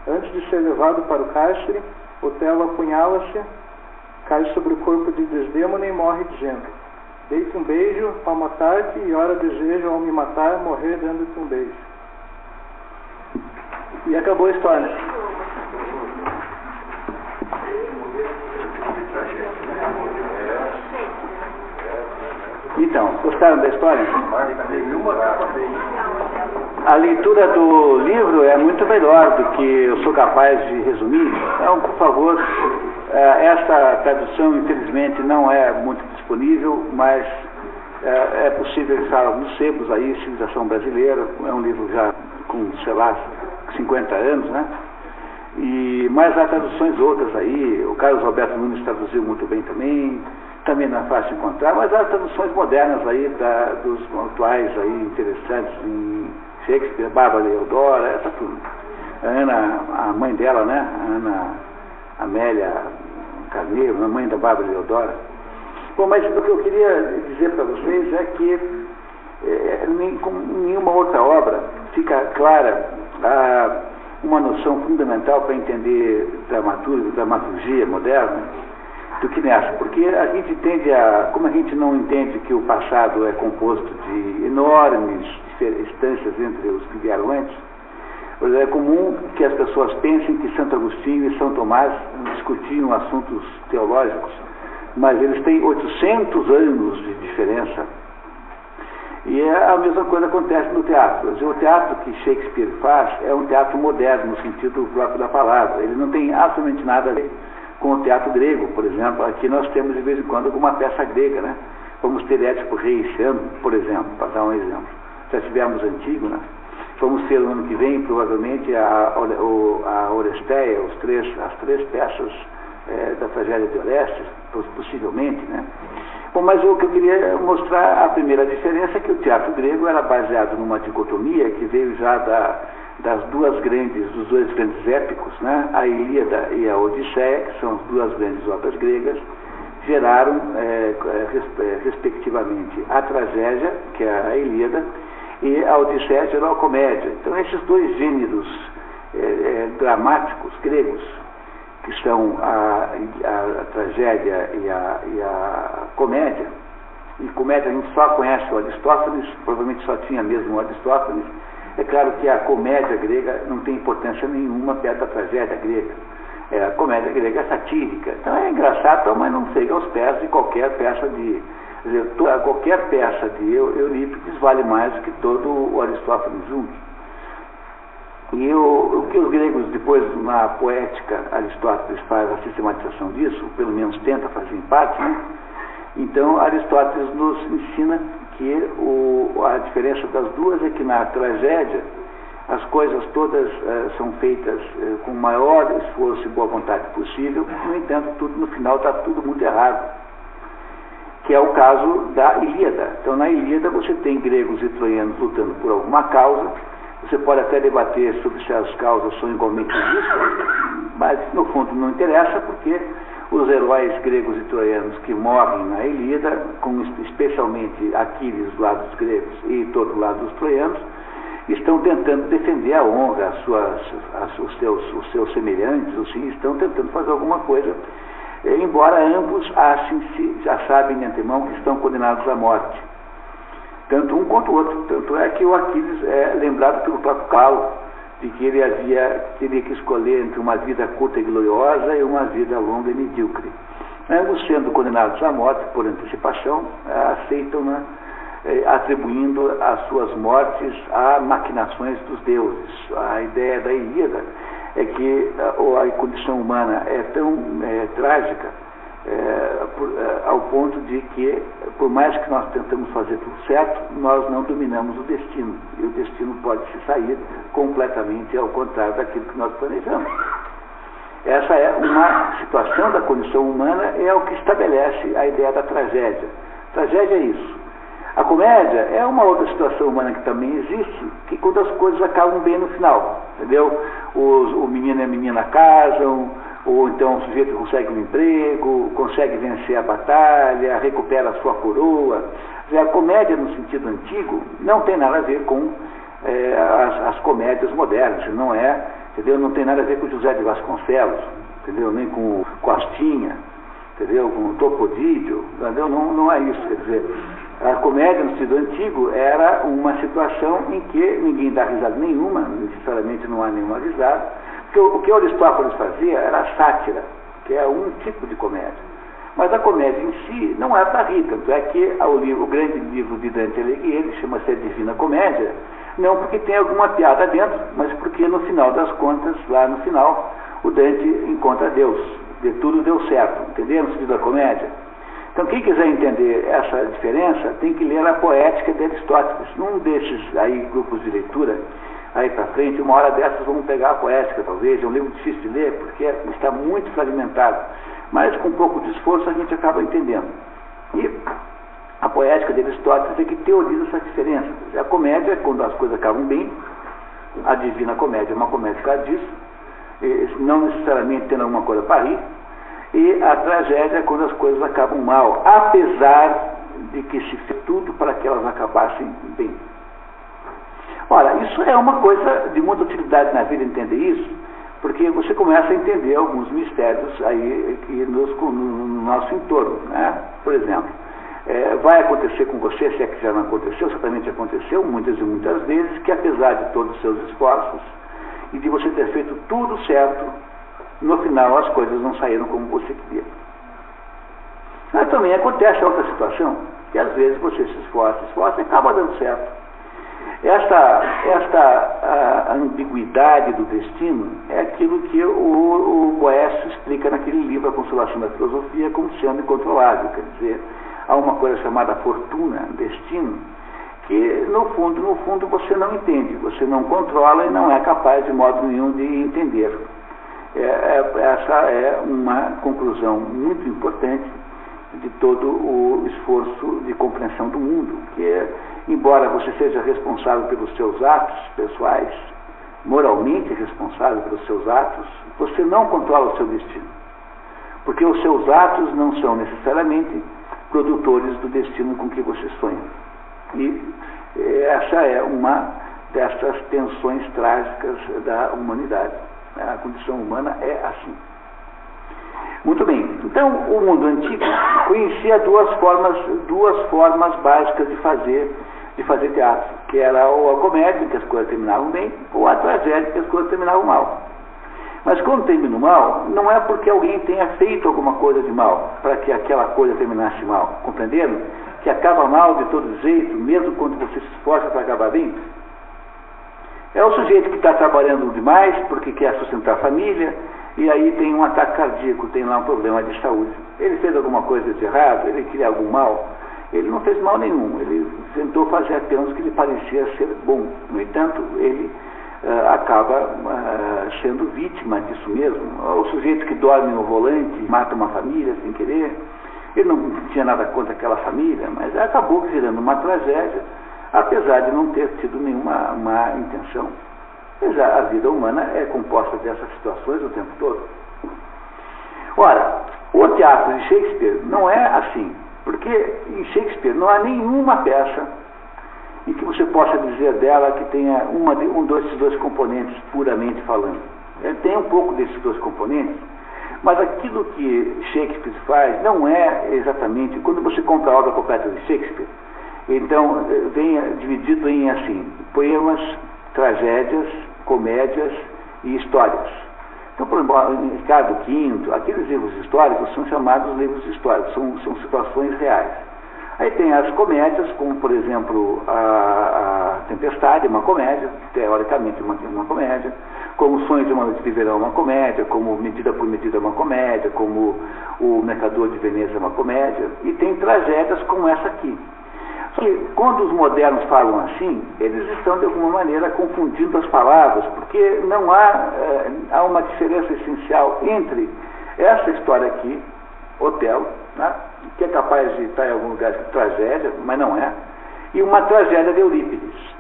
S8: Antes de ser levado para o cárcere, Otelo apunhala-se, cai sobre o corpo de Desdêmona e morre dizendo: dei-te um beijo ao matar-te e ora desejo ao me matar morrer dando-te um beijo.
S1: E acabou a história. Então, gostaram da história? A leitura do livro é muito melhor do que eu sou capaz de resumir. Então, por favor, esta tradução, infelizmente, não é muito disponível, mas é possível estar nos sebos aí, Civilização Brasileira. É um livro já com, sei lá, 50 anos, né? Mas há traduções outras aí. O Carlos Alberto Nunes traduziu muito bem também não é fácil de encontrar, mas há traduções modernas aí dos atuais aí interessantes em Shakespeare, Bárbara Leodora, essa tudo. A Ana, a mãe dela, né? A Ana Amélia Carneiro, a mãe da Bárbara Leodora. Bom, mas o que eu queria dizer para vocês é que com nenhuma outra obra fica clara uma noção fundamental para entender dramaturgia moderna do que nessa, porque a gente tende como a gente não entende que o passado é composto de enormes distâncias entre os que vieram antes, é comum que as pessoas pensem que Santo Agostinho e São Tomás discutiam assuntos teológicos, mas eles têm 800 anos de diferença. E a mesma coisa acontece no teatro. O teatro que Shakespeare faz é um teatro moderno, no sentido próprio da palavra. Ele não tem absolutamente nada a ver com o teatro grego, por exemplo. Aqui nós temos de vez em quando alguma peça grega, né? Vamos ter Édipo Rei esse ano, por exemplo, para dar um exemplo. Já tivemos Antígona. Vamos ter no ano que vem, provavelmente, a Oresteia, as três peças da tragédia de Orestes, possivelmente, né? Bom, mas o que eu queria mostrar, a primeira diferença é que o teatro grego era baseado numa dicotomia que veio já dos dois grandes épicos, né? A Ilíada e a Odisseia, que são as duas grandes obras gregas, geraram, respectivamente, a tragédia, que é a Ilíada, e a Odisseia gerou a comédia. Então, esses dois gêneros dramáticos gregos, que são a tragédia e a comédia, e comédia a gente só conhece o Aristófanes, provavelmente só tinha mesmo o Aristófanes. É claro que a comédia grega não tem importância nenhuma perto da tragédia grega. A comédia grega é satírica, então é engraçado, mas não chega aos pés de qualquer peça de... Quer dizer, qualquer peça de Eurípides vale mais do que todo o Aristófanes junto. E o que os gregos, depois, na poética, Aristóteles faz a sistematização disso, pelo menos tenta fazer em parte, né? Então, Aristóteles nos ensina que a diferença das duas é que na tragédia as coisas todas são feitas com o maior esforço e boa vontade possível, no entanto, no final está tudo muito errado, que é o caso da Ilíada. Então, na Ilíada você tem gregos e troianos lutando por alguma causa. Você pode até debater sobre se as causas são igualmente justas, mas no fundo não interessa, porque os heróis gregos e troianos que morrem na Ilíada, especialmente Aquiles do lado dos gregos e todo o lado dos troianos, estão tentando defender a honra, os seus semelhantes, estão tentando fazer alguma coisa, embora ambos já sabem de antemão que estão condenados à morte. Tanto um quanto o outro. Tanto é que o Aquiles é lembrado pelo próprio Calo, de que ele teria que escolher entre uma vida curta e gloriosa e uma vida longa e medíocre. Ambos sendo condenados à morte por antecipação, aceitam, né, atribuindo as suas mortes a maquinações dos deuses. A ideia da Ilíada é que a condição humana é tão trágica, ao ponto de que, por mais que nós tentamos fazer tudo certo, nós não dominamos o destino, e o destino pode se sair completamente ao contrário daquilo que nós planejamos. Essa é uma situação da condição humana, é o que estabelece a ideia da tragédia. Tragédia é isso. A comédia é uma outra situação humana que também existe, que quando as coisas acabam bem no final, entendeu? O menino e a menina casam, ou então o sujeito consegue um emprego, consegue vencer a batalha, recupera a sua coroa. A comédia, no sentido antigo, não tem nada a ver com as comédias modernas, não é, entendeu? Não tem nada a ver com José de Vasconcelos, entendeu? Nem com o Costinha, entendeu? Com o Topodídio, entendeu? Não é isso, quer dizer, a comédia, no sentido antigo, era uma situação em que ninguém dá risada nenhuma, necessariamente não há nenhuma risada. O que Aristófanes fazia era a sátira, que é um tipo de comédia. Mas a comédia em si não é para rir, tanto é que o grande livro de Dante Alighieri chama-se A Divina Comédia, não porque tem alguma piada dentro, mas porque no final das contas, lá no final, o Dante encontra Deus, de tudo deu certo, entendeu? No sentido da comédia. Então, quem quiser entender essa diferença, tem que ler a Poética de Aristóteles. Num desses aí grupos de leitura, aí para frente, uma hora dessas vamos pegar a Poética, talvez. É um livro difícil de ler, porque está muito fragmentado. Mas com um pouco de esforço a gente acaba entendendo. E a Poética de Aristóteles é que teoriza essa diferença. A comédia é quando as coisas acabam bem, a Divina Comédia é uma comédia por causa disso, não necessariamente tendo alguma coisa para rir, e a tragédia é quando as coisas acabam mal, apesar de que se fez tudo para que elas acabassem bem. Ora, isso é uma coisa de muita utilidade na vida entender isso, porque você começa a entender alguns mistérios aí que no nosso entorno, né? Por exemplo, vai acontecer com você, se é que já não aconteceu, certamente aconteceu muitas e muitas vezes, que apesar de todos os seus esforços e de você ter feito tudo certo, no final as coisas não saíram como você queria. Mas também acontece outra situação, que às vezes você se esforça e acaba dando certo. Esta ambiguidade do destino é aquilo que o Boécio explica naquele livro A Consolação da Filosofia como sendo incontrolável. Quer dizer, a uma coisa chamada fortuna, destino, que no fundo você não entende, você não controla e não é capaz de modo nenhum de entender. Essa é uma conclusão muito importante de todo o esforço de compreensão do mundo, que embora você seja responsável pelos seus atos pessoais, moralmente responsável pelos seus atos, você não controla o seu destino, porque os seus atos não são necessariamente produtores do destino com que você sonha. E essa é uma dessas tensões trágicas da humanidade. A condição humana é assim. Muito bem, então o mundo antigo conhecia duas formas básicas de fazer teatro, que era ou a comédia, que as coisas terminavam bem, ou a tragédia, que as coisas terminavam mal. Mas quando termina mal, não é porque alguém tenha feito alguma coisa de mal, para que aquela coisa terminasse mal, compreenderam? Que acaba mal de todo jeito, mesmo quando você se esforça para acabar bem. É o sujeito que está trabalhando demais porque quer sustentar a família, e aí tem um ataque cardíaco, tem lá um problema de saúde. Ele fez alguma coisa de errado, ele queria algum mal. Ele não fez mal nenhum, ele tentou fazer apenas o que lhe parecia ser bom. No entanto, ele acaba sendo vítima disso mesmo. O sujeito que dorme no volante, mata uma família sem querer, ele não tinha nada contra aquela família, mas acabou virando uma tragédia, apesar de não ter tido nenhuma má intenção. A vida humana é composta dessas situações o tempo todo. Ora, o teatro de Shakespeare não é assim, porque em Shakespeare não há nenhuma peça em que você possa dizer dela que tenha desses dois componentes, puramente falando. Ele tem um pouco desses dois componentes, mas aquilo que Shakespeare faz não é exatamente... Quando você compra a obra completa de Shakespeare, então vem dividido em assim, poemas, tragédias, comédias e histórias. Então, por exemplo, em Ricardo V, aqueles livros históricos são chamados livros históricos, são situações reais. Aí tem as comédias, como por exemplo a Tempestade, uma comédia, teoricamente uma comédia, como Sonhos de uma Noite de Verão, uma comédia, como Medida por Medida, uma comédia, como O Mercador de Veneza, uma comédia, e tem tragédias como essa aqui. Que quando os modernos falam assim, eles estão de alguma maneira confundindo as palavras, porque não há uma diferença essencial entre essa história aqui, Otelo, né, que é capaz de estar em algum lugar de tragédia, mas não é, e uma tragédia de Eurípides.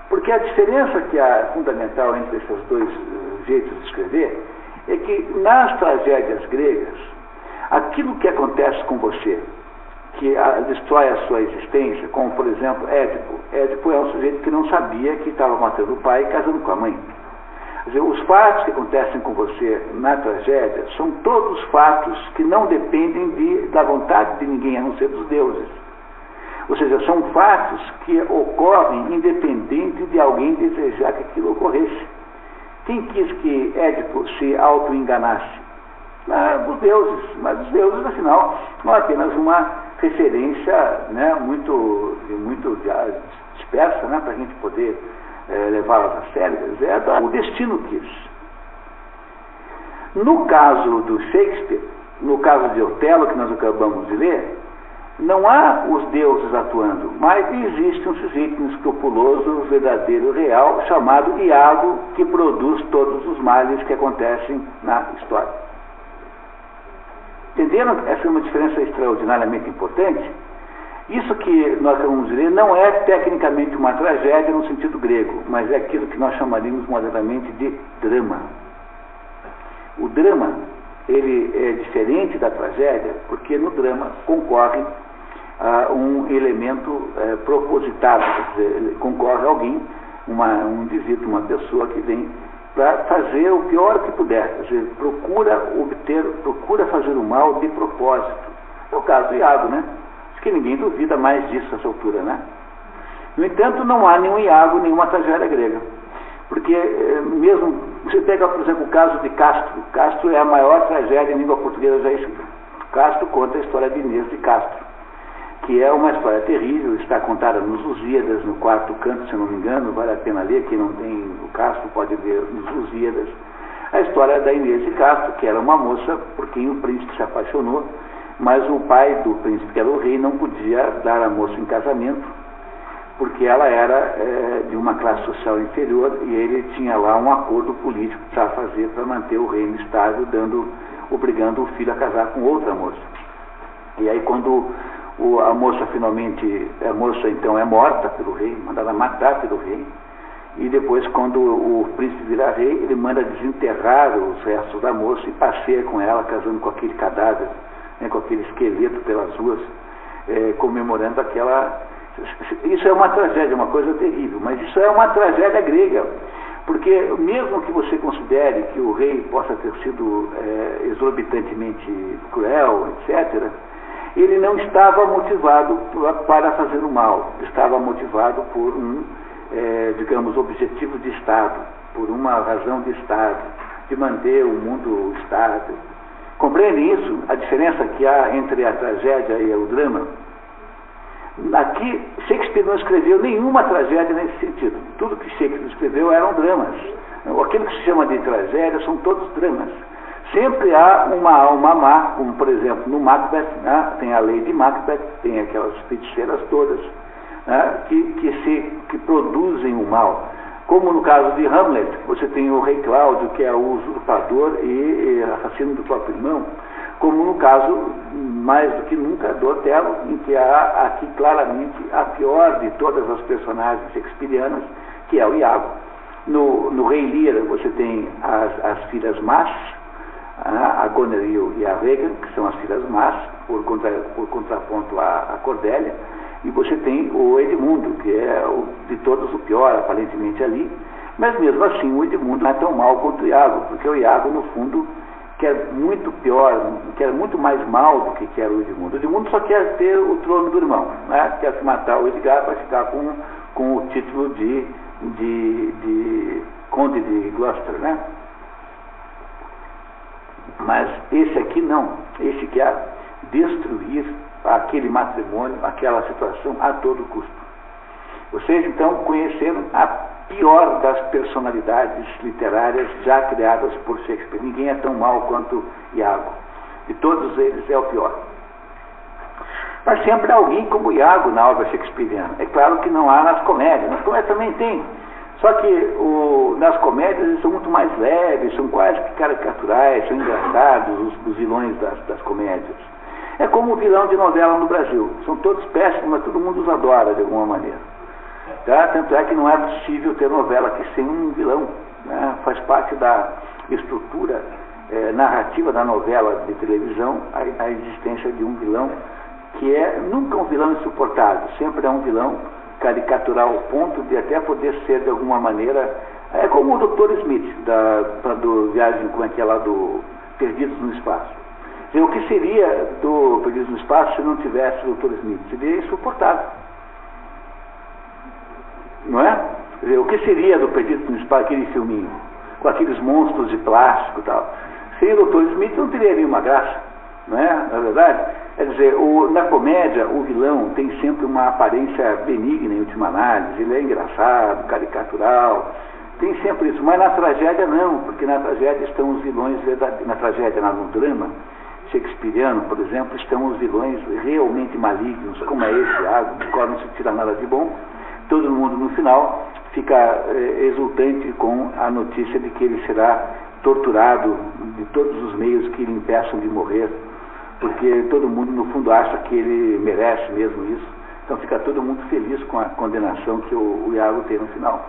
S1: Porque a diferença que há fundamental entre esses dois jeitos de escrever é que nas tragédias gregas, aquilo que acontece com você, que destrói a sua existência, como por exemplo Édipo. Édipo é um sujeito que não sabia que estava matando o pai e casando com a mãe. Quer dizer, os fatos que acontecem com você na tragédia são todos fatos que não dependem da vontade de ninguém, a não ser dos deuses. Ou seja, são fatos que ocorrem independente de alguém desejar que aquilo ocorresse. Quem quis que Édipo se auto-enganasse? Os deuses, mas os deuses, afinal, não é apenas uma referência, né, muito dispersa, né, para a gente poder levá-las a sério, o destino quis. No caso do Shakespeare, no caso de Otelo, que nós acabamos de ler, não há os deuses atuando, mas existe um sujeito inescrupuloso, verdadeiro, real, chamado Iago, que produz todos os males que acontecem na história. Entenderam? Essa é uma diferença extraordinariamente importante. Isso que nós acabamos de ler não é tecnicamente uma tragédia no sentido grego, mas é aquilo que nós chamaríamos modernamente de drama. O drama, ele é diferente da tragédia, porque no drama concorre um elemento propositado, quer dizer, concorre alguém, um indivíduo, uma pessoa que vem para fazer o pior que puder, quer dizer, procura fazer o mal de propósito. É o caso do Iago, né? Acho que ninguém duvida mais disso nessa altura, né? No entanto, não há nenhum Iago, nenhuma tragédia grega. Porque mesmo, você pega, por exemplo, o caso de Castro. Castro é a maior tragédia em língua portuguesa já escrita. Castro conta a história de Inês de Castro, que é uma história terrível, está contada nos Lusíadas, no 4º canto, se não me engano, vale a pena ler, quem não tem o Castro pode ler nos Lusíadas. A história da Inês de Castro, que era uma moça por quem o príncipe se apaixonou, mas o pai do príncipe, que era o rei, não podia dar a moça em casamento, porque ela era de uma classe social inferior e ele tinha lá um acordo político que precisava fazer para manter o reino estável, obrigando o filho a casar com outra moça. E aí quando a moça então é morta pelo rei, mandada matar pelo rei, e depois quando o príncipe vira rei, ele manda desenterrar os restos da moça e passeia com ela, casando com aquele cadáver, né, com aquele esqueleto pelas ruas, comemorando aquela... Isso é uma tragédia, uma coisa terrível, mas isso é uma tragédia grega, porque mesmo que você considere que o rei possa ter sido exorbitantemente cruel, etc., ele não estava motivado para fazer o mal, estava motivado por digamos, objetivo de Estado, por uma razão de Estado, de manter o mundo estável. Compreendem isso? A diferença que há entre a tragédia e o drama? Aqui, Shakespeare não escreveu nenhuma tragédia nesse sentido. Tudo que Shakespeare escreveu eram dramas. Aquilo que se chama de tragédia são todos dramas. Sempre há uma alma má, como por exemplo no Macbeth, né? Tem a Lady Macbeth, tem aquelas feiticeiras todas, né? que produzem o mal. Como no caso de Hamlet, você tem o rei Cláudio, que é o usurpador e assassino do próprio irmão, como no caso, mais do que nunca, do Otelo, em que há aqui claramente a pior de todas as personagens shakespearianas, que é o Iago. No Rei Lear você tem as filhas más, a Goneril e a Regan, que são as filhas más, por contraponto a Cordélia, e você tem o Edmundo, que é de todos o pior, aparentemente ali, mas mesmo assim o Edmundo não é tão mal quanto o Iago, porque o Iago, no fundo, quer muito pior, quer muito mais mal do que quer o Edmundo. O Edmundo só quer ter o trono do irmão, né? Quer se matar o Edgar para ficar com o título de Conde de Gloucester, né? Mas esse aqui não, esse quer destruir aquele matrimônio, aquela situação a todo custo. Vocês então conheceram a pior das personalidades literárias já criadas por Shakespeare. Ninguém é tão mau quanto Iago. De todos eles é o pior. Mas sempre há alguém como Iago na obra shakespeariana. É claro que não há nas comédias. Nas comédias também tem. Só que nas comédias eles são muito mais leves, são quase que caricaturais, são engraçados os vilões das comédias. É como o vilão de novela no Brasil. São todos péssimos, mas todo mundo os adora de alguma maneira. Tá? Tanto é que não é possível ter novela aqui sem um vilão. Né? Faz parte da estrutura narrativa da novela de televisão a existência de um vilão que é nunca um vilão insuportável, sempre é um vilão caricatural ao ponto de até poder ser de alguma maneira, como o Dr. Smith do Viagem, como é que é lá, do Perdidos no Espaço. O que seria do Perdidos no Espaço se não tivesse o Dr. Smith? Seria insuportável. Não é? O que seria do Perdidos no Espaço, aquele filminho, com aqueles monstros de plástico e tal? Sem o Dr. Smith não teria nenhuma graça, não é? Na verdade, quer dizer, na comédia o vilão tem sempre uma aparência benigna em última análise, ele é engraçado, caricatural, tem sempre isso, mas na tragédia não, porque na tragédia estão os vilões verdadeiros, na tragédia, no drama shakespeariano, por exemplo, estão os vilões realmente malignos, como é esse Iago, de qual não se tira nada de bom. Todo mundo no final fica exultante com a notícia de que ele será torturado de todos os meios que lhe impeçam de morrer, porque todo mundo no fundo acha que ele merece mesmo isso. Então fica todo mundo feliz com a condenação que o Iago tem no final.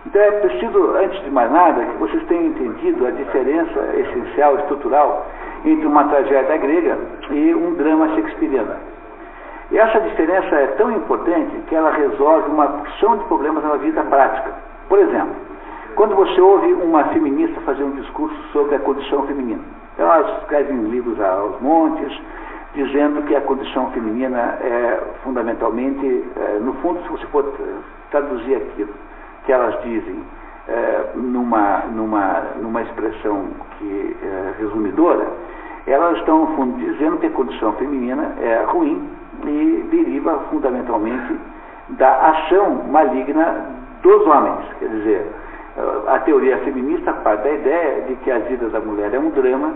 S1: Então é preciso, antes de mais nada, que vocês tenham entendido a diferença essencial, estrutural, entre uma tragédia grega e um drama shakespeariano. E essa diferença é tão importante que ela resolve uma porção de problemas na vida prática. Por exemplo, quando você ouve uma feminista fazer um discurso sobre a condição feminina, então elas escrevem livros aos montes, dizendo que a condição feminina é fundamentalmente, no fundo, se você for traduzir aquilo que elas dizem numa expressão que resumidora, elas estão, no fundo, dizendo que a condição feminina é ruim e deriva fundamentalmente da ação maligna dos homens. Quer dizer, a teoria feminista parte da ideia de que a vida da mulher é um drama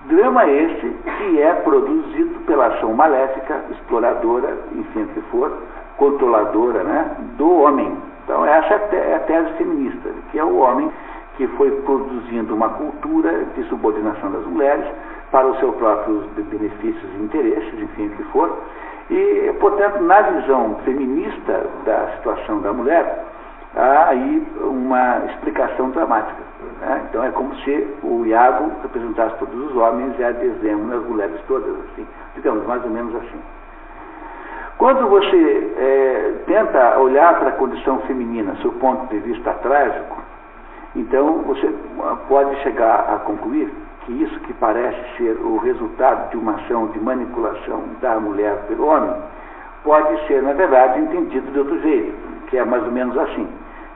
S1: Drama esse que é produzido pela ação maléfica, exploradora, enfim, o que for, controladora, né, do homem. Então essa é a tese feminista, que é o homem que foi produzindo uma cultura de subordinação das mulheres para os seus próprios benefícios e interesses, enfim, o que for. E, portanto, na visão feminista da situação da mulher, há aí uma explicação dramática, né? Então é como se o Iago representasse todos os homens e a Desdémona as mulheres todas, assim, digamos, mais ou menos assim. Quando você tenta olhar para a condição feminina sob o ponto de vista trágico, então você pode chegar a concluir que isso que parece ser o resultado de uma ação de manipulação da mulher pelo homem, pode ser, na verdade, entendido de outro jeito, que é mais ou menos assim,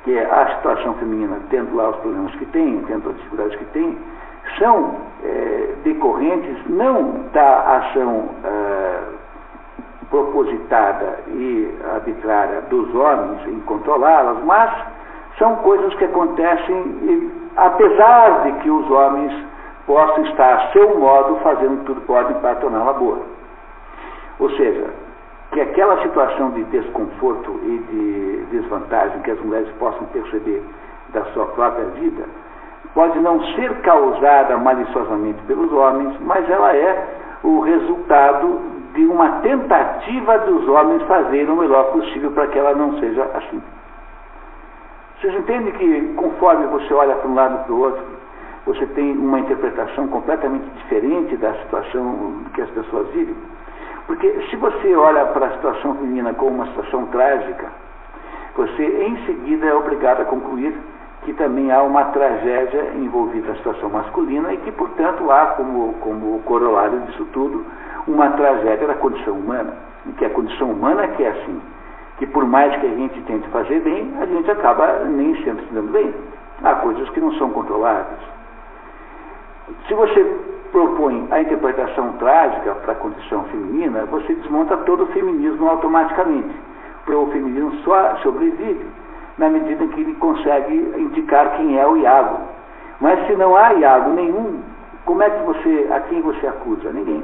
S1: que é a situação feminina, tendo lá os problemas que tem, tendo as dificuldades que tem, são decorrentes não da ação propositada e arbitrária dos homens em controlá-las, mas são coisas que acontecem apesar de que os homens possam estar a seu modo fazendo tudo que podem para torná-la boa. Ou seja, que aquela situação de desconforto e de desvantagem que as mulheres possam perceber da sua própria vida pode não ser causada maliciosamente pelos homens, mas ela é o resultado de uma tentativa dos homens fazerem o melhor possível para que ela não seja assim. Vocês entendem que conforme você olha para um lado e para o outro, você tem uma interpretação completamente diferente da situação que as pessoas vivem? Porque se você olha para a situação feminina como uma situação trágica, você em seguida é obrigado a concluir que também há uma tragédia envolvida na situação masculina e que, portanto, há como corolário disso tudo uma tragédia da condição humana. E que a condição humana que é assim, que por mais que a gente tente fazer bem, a gente acaba nem sempre se dando bem. Há coisas que não são controláveis. Se você propõe a interpretação trágica para a condição feminina, você desmonta todo o feminismo automaticamente. Porque o feminismo só sobrevive na medida em que ele consegue indicar quem é o Iago. Mas se não há Iago nenhum, como é que a quem você acusa? Ninguém.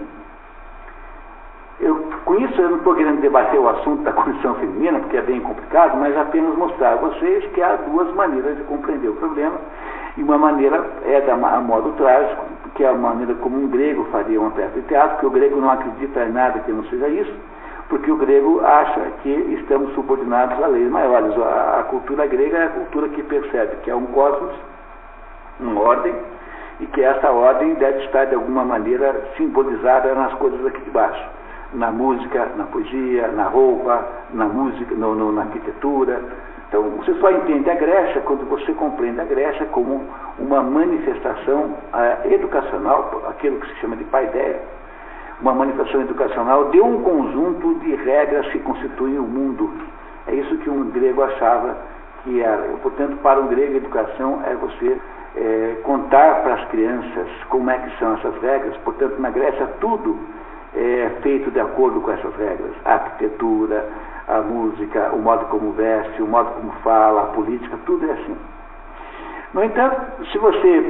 S1: Com isso eu não estou querendo debater o assunto da condição feminina, porque é bem complicado, mas apenas mostrar a vocês que há duas maneiras de compreender o problema. E uma maneira é a modo trágico, que é a maneira como um grego faria uma peça de teatro, porque o grego não acredita em nada que não seja isso, porque o grego acha que estamos subordinados a leis maiores. A cultura grega é a cultura que percebe que é um cosmos, uma ordem, e que essa ordem deve estar de alguma maneira simbolizada nas coisas aqui de baixo. Na música, na poesia, na roupa, na música, na arquitetura. Então, você só entende a Grécia quando você compreende a Grécia como uma manifestação educacional, aquilo que se chama de paideia, uma manifestação educacional de um conjunto de regras que constituem o mundo. É isso que um grego achava que era. Portanto, para um grego, a educação é você contar para as crianças como é que são essas regras. Portanto, na Grécia, tudo é feito de acordo com essas regras. A arquitetura, a música, o modo como veste, o modo como fala, a política, tudo é assim. No entanto, se você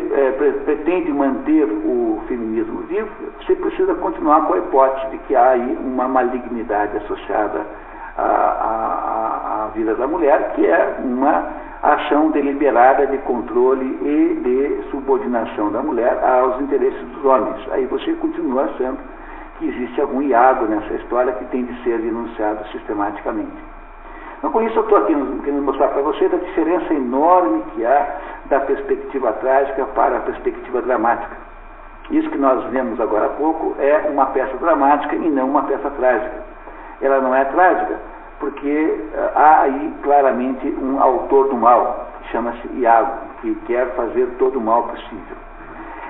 S1: pretende manter o feminismo vivo, você precisa continuar com a hipótese de que há aí uma malignidade associada à vida da mulher, que é uma ação deliberada de controle e de subordinação da mulher aos interesses dos homens. Aí você continua achando que existe algum Iago nessa história que tem de ser denunciado sistematicamente. Então, com isso eu estou aqui querendo mostrar para vocês a diferença enorme que há da perspectiva trágica para a perspectiva dramática. Isso que nós vemos agora há pouco é uma peça dramática e não uma peça trágica. Ela não é trágica porque há aí claramente um autor do mal, que chama-se Iago, que quer fazer todo o mal possível.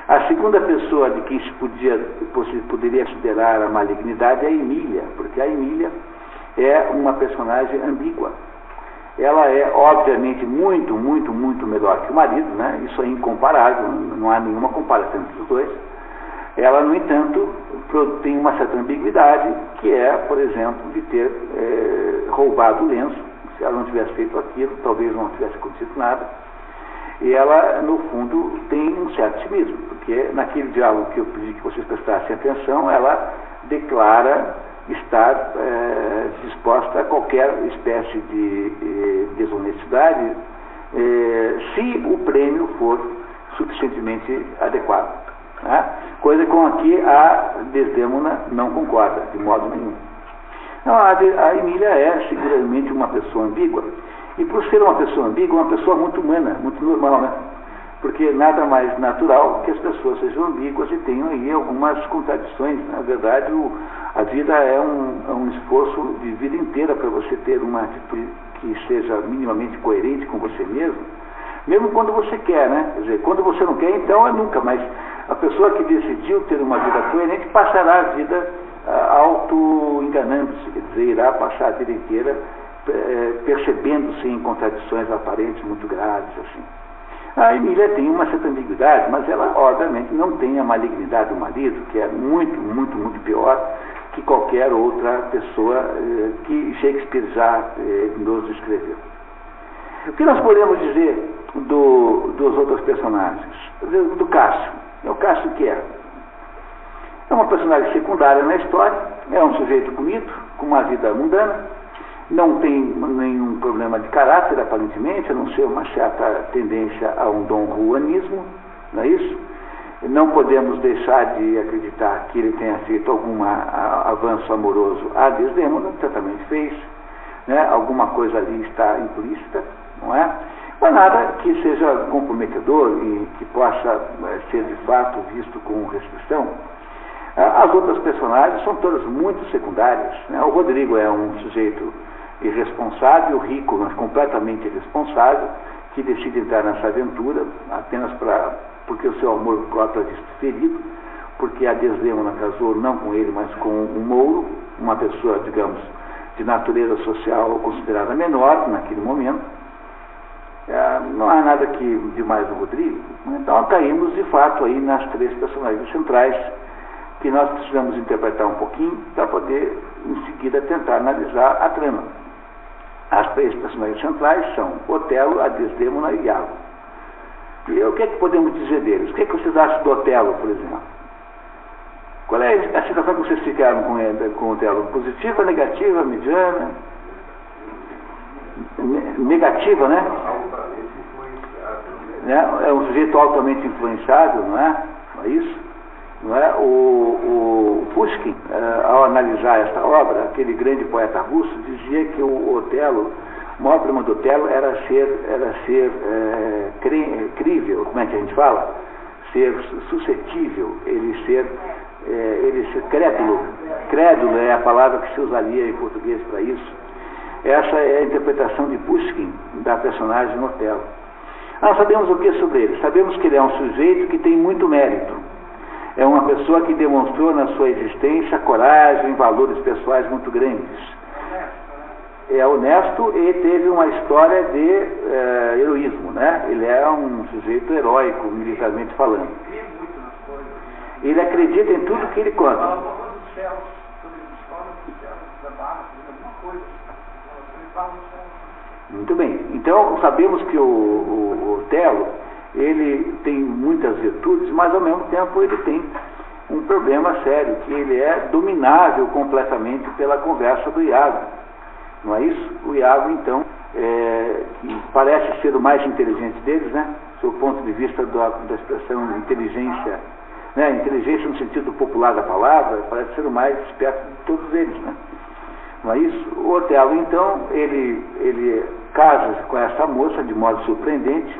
S1: A segunda pessoa de quem se poderia considerar a malignidade é a Emília, porque a Emília é uma personagem ambígua. Ela é, obviamente, muito, muito, muito melhor que o marido, né? Isso é incomparável, não há nenhuma comparação entre os dois. Ela, no entanto, tem uma certa ambiguidade, que é, por exemplo, de ter roubado o lenço. Se ela não tivesse feito aquilo, talvez não tivesse acontecido nada. E ela, no fundo, tem um certo cinismo, porque naquele diálogo que eu pedi que vocês prestassem atenção, ela declara estar disposta a qualquer espécie de desonestidade se o prêmio for suficientemente adequado. Né? Coisa com a que a Desdémona não concorda, de modo nenhum. Então, a Emília é seguramente uma pessoa ambígua, e por ser uma pessoa ambígua, uma pessoa muito humana, muito normal, né? Porque nada mais natural que as pessoas sejam ambíguas e tenham aí algumas contradições. Na verdade, a vida é um esforço de vida inteira para você ter uma atitude que seja minimamente coerente com você mesmo quando você quer, né? Quer dizer, quando você não quer, então é nunca, mas a pessoa que decidiu ter uma vida coerente passará a vida auto-enganando-se, quer dizer, irá passar a vida inteira percebendo-se em contradições aparentes muito graves, assim. A Emília tem uma certa ambiguidade, mas ela, obviamente, não tem a malignidade do marido, que é muito, muito, muito pior que qualquer outra pessoa que Shakespeare já nos descreveu. O que nós podemos dizer dos outros personagens? Do Cássio. O Cássio que é? É uma personagem secundária na história, é um sujeito bonito, com uma vida mundana, não tem nenhum problema de caráter, aparentemente, a não ser uma certa tendência a um Dom Juanismo, não é isso? Não podemos deixar de acreditar que ele tenha feito algum avanço amoroso a Desdémona, certamente fez, né? Alguma coisa ali está implícita, não é? Mas nada que seja comprometedor e que possa ser de fato visto com restrição. As outras personagens são todas muito secundárias, né? O Rodrigo é um sujeito irresponsável, rico, mas completamente irresponsável, que decide entrar nessa aventura apenas porque o seu amor próprio é visto ferido, porque a Desdémona casou não com ele, mas com um mouro, uma pessoa, digamos, de natureza social considerada menor naquele momento. Não há nada demais no Rodrigo. Então caímos de fato aí nas três personagens centrais que nós precisamos interpretar um pouquinho para poder em seguida tentar analisar a trama. As três personagens centrais são Otelo, a Desdémona e Iago. E o que é que podemos dizer deles? O que é que vocês acham do Otelo, por exemplo? Qual é a situação que vocês ficaram com o Otelo? Positiva, negativa, mediana? Negativa, né? É um sujeito altamente influenciável, não é? Não é isso? Não é? O Pushkin, ao analisar esta obra, aquele grande poeta russo, dizia que o Otelo, o maior problema do Otelo era ser crível, como é que a gente fala? Ser suscetível, ele ser crédulo. Crédulo é a palavra que se usaria em português para isso. Essa é a interpretação de Pushkin da personagem Otelo. Nós sabemos o que sobre ele? Sabemos que ele é um sujeito que tem muito mérito. É uma pessoa que demonstrou na sua existência coragem, valores pessoais muito grandes. É honesto e teve uma história de heroísmo, né? Ele é um sujeito heróico, militarmente falando. Ele acredita em tudo que ele conta. Muito bem. Então, sabemos que o Otelo, ele tem muitas virtudes, mas ao mesmo tempo ele tem um problema sério, que ele é dominável completamente pela conversa do Iago. Não é isso? O Iago, então, que parece ser o mais inteligente deles, né? Do ponto de vista da expressão inteligência, né? Inteligência no sentido popular da palavra, parece ser o mais esperto de todos eles, né? Não é isso? O Otelo, então, ele casa com essa moça de modo surpreendente,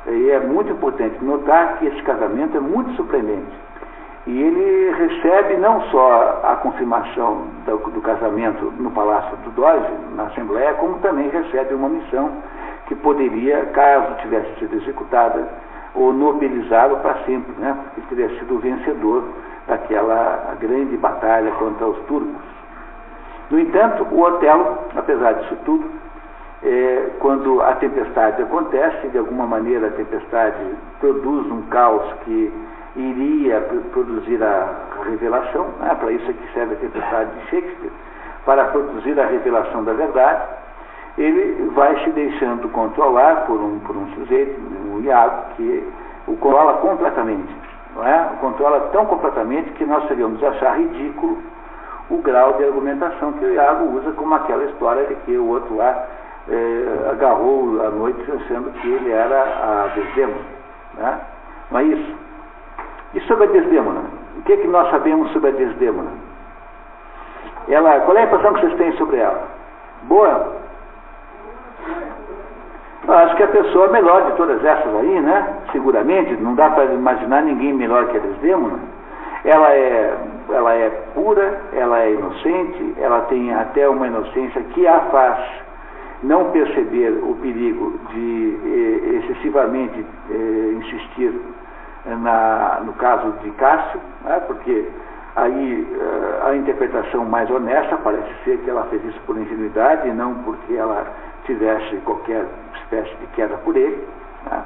S1: e é muito importante notar que esse casamento é muito surpreendente. E ele recebe não só a confirmação do casamento no Palácio do Doge, na Assembleia, como também recebe uma missão que poderia, caso tivesse sido executada, ou nobelizá-lo para sempre, né? Porque teria sido o vencedor daquela grande batalha contra os turcos. No entanto, o Otelo, apesar disso tudo, quando a tempestade acontece, de alguma maneira a tempestade produz um caos que iria produzir a revelação, né? Para isso é que serve a tempestade de Shakespeare, para produzir a revelação da verdade. Ele vai se deixando controlar por um sujeito, um no Iago, que o controla completamente, não é? O controla tão completamente que nós seríamos achar ridículo o grau de argumentação que o Iago usa, como aquela história de que o outro lá agarrou à noite pensando que ele era a Desdémona, né? Não é isso? E sobre a Desdémona? O que é que nós sabemos sobre a Desdémona? Qual é a impressão que vocês têm sobre ela? Boa? Eu acho que a pessoa melhor de todas essas aí, né? Seguramente, não dá para imaginar ninguém melhor que a Desdémona. Ela é pura, ela é inocente, ela tem até uma inocência que a faz não perceber o perigo de excessivamente insistir no caso de Cássio, né? Porque aí a interpretação mais honesta parece ser que ela fez isso por ingenuidade e não porque ela tivesse qualquer espécie de queda por ele, né?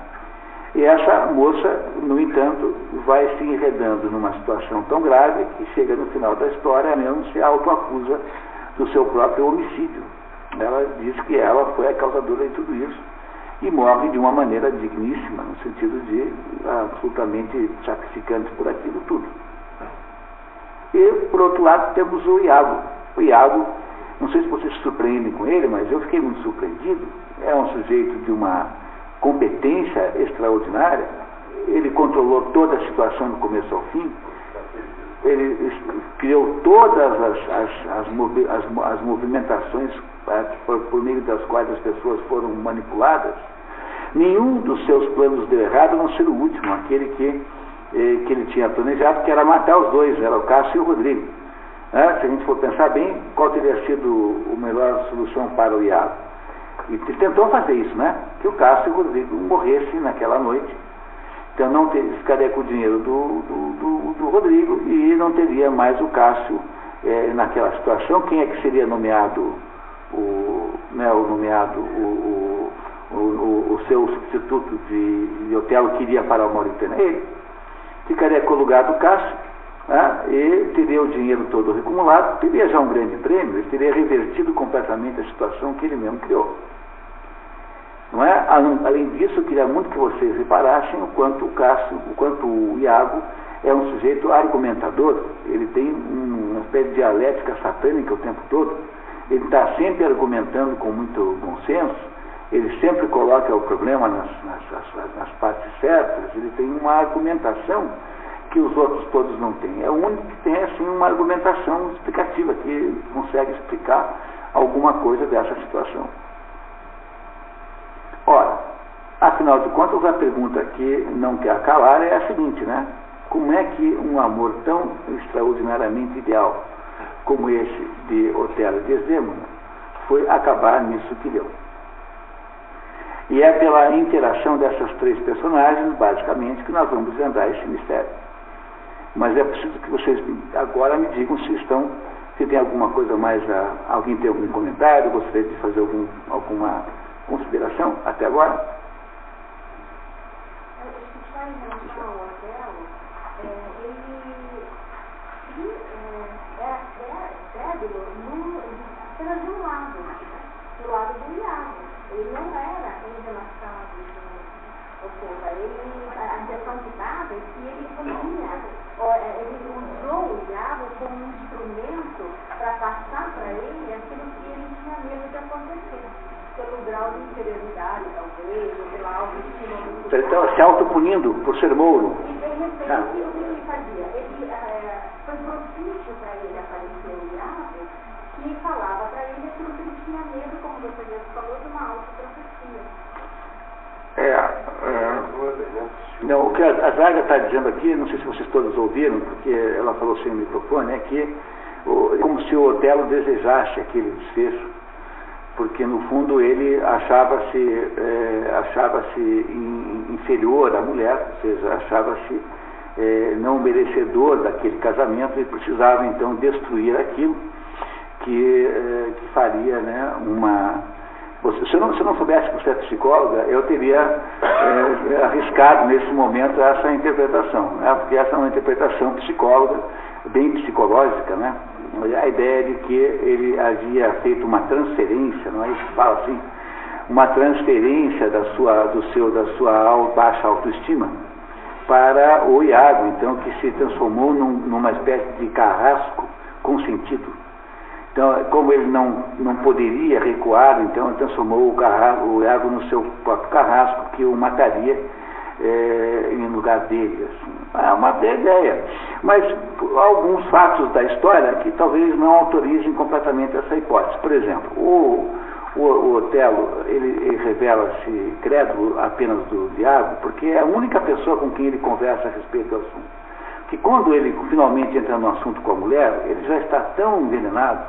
S1: E essa moça, no entanto, vai se enredando numa situação tão grave que chega no final da história mesmo se autoacusa do seu próprio homicídio. Ela diz que ela foi a causadora de tudo isso e morre de uma maneira digníssima, no sentido de absolutamente sacrificando por aquilo tudo. E, por outro lado, temos o Iago. O Iago, não sei se vocês se surpreendem com ele, mas eu fiquei muito surpreendido. É um sujeito de uma competência extraordinária. Ele controlou toda a situação do começo ao fim. Ele criou todas as movimentações por meio das quais as pessoas foram manipuladas. Nenhum dos seus planos deu errado, a não ser o último, aquele que ele tinha planejado, que era matar os dois, era o Cássio e o Rodrigo. Se a gente for pensar bem, qual teria sido a melhor solução para o Iago? E tentou fazer isso, né? Que o Cássio e o Rodrigo morressem naquela noite. Então não ficaria com o dinheiro do Rodrigo e não teria mais o Cássio naquela situação. Quem é que seria nomeado o seu substituto de Otelo que iria para a Mauritânia? Ele ficaria com o lugar do Cássio, né? E teria o dinheiro todo acumulado, teria já um grande prêmio, ele teria revertido completamente a situação que ele mesmo criou. Não é? Além disso, eu queria muito que vocês reparassem o quanto o Iago é um sujeito argumentador. Ele tem uma espécie de dialética satânica o tempo todo. Ele está sempre argumentando com muito bom senso. Ele sempre coloca o problema nas partes certas. Ele tem uma argumentação que os outros todos não têm. É o único que tem assim uma argumentação explicativa, que consegue explicar alguma coisa dessa situação. Ora, afinal de contas, a pergunta que não quer calar é a seguinte, né? Como é que um amor tão extraordinariamente ideal como esse de Otelo e Desdémona foi acabar nisso que deu? E é pela interação dessas três personagens, basicamente, que nós vamos desvendar esse mistério. Mas é preciso que vocês agora me digam se tem alguma coisa mais, alguém tem algum comentário, gostaria de fazer alguma consideração até agora?
S2: Só em relação ao Otelo, ele é crédulo apenas de um lado, do lado do Iago. Ele não era em relação a isso. Ou seja, a impressão que dava é que ele usou o Iago como um instrumento para passar para ele aquilo que ele tinha medo de acontecer. Pelo grau de inferioridade, talvez, ou pela autoestima.
S1: Ele estava se autopunindo por ser mouro.
S2: E de repente, o que ele fazia? Ele foi propício para ele aparecer o Iago, que falava para ele aquilo que ele tinha medo, como você mesmo falou, de uma autoprofecia.
S1: Não, o que a Zaga está dizendo aqui, não sei se vocês todos ouviram, porque ela falou sem o microfone, é que como se o Otelo desejasse aquele desfecho, porque no fundo ele achava-se inferior à mulher, ou seja, achava-se não merecedor daquele casamento e precisava então destruir aquilo que faria, né, se eu não soubesse que você é psicóloga, eu teria arriscado nesse momento essa interpretação, né, porque essa é uma interpretação psicóloga, bem psicológica, né? A ideia de que ele havia feito uma transferência, não é isso que fala assim, uma transferência da sua baixa autoestima para o Iago, então, que se transformou numa espécie de carrasco consentido. Então, como ele não poderia recuar, então ele transformou o Iago no seu próprio carrasco, que o mataria em lugar dele. Assim. É uma boa ideia. Mas alguns fatos da história que talvez não autorizem completamente essa hipótese. Por exemplo, o Otelo, ele revela-se crédulo apenas do Iago, porque é a única pessoa com quem ele conversa a respeito do assunto. Que quando ele finalmente entra no assunto com a mulher, ele já está tão envenenado,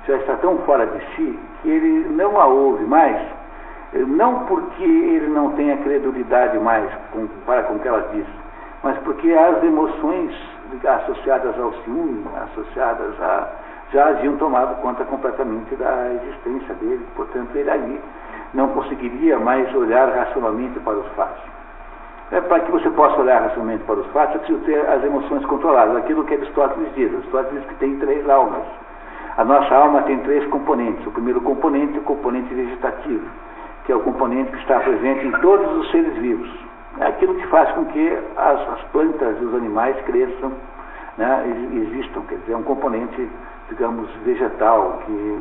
S1: já está tão fora de si, que ele não a ouve mais, não porque ele não tenha credulidade mais para com o que ela diz, mas porque as emoções associadas ao ciúme, associadas já haviam tomado conta completamente da existência dele, portanto ele ali não conseguiria mais olhar racionalmente para os fatos. Para que você possa olhar racionalmente para os fatos, é preciso ter as emoções controladas, aquilo que Aristóteles diz. Aristóteles diz que tem 3 almas. A nossa alma tem 3 componentes. O primeiro componente é o componente vegetativo, que é o componente que está presente em todos os seres vivos. É aquilo que faz com que as plantas e os animais cresçam, né, existam, quer dizer, é um componente, digamos, vegetal, que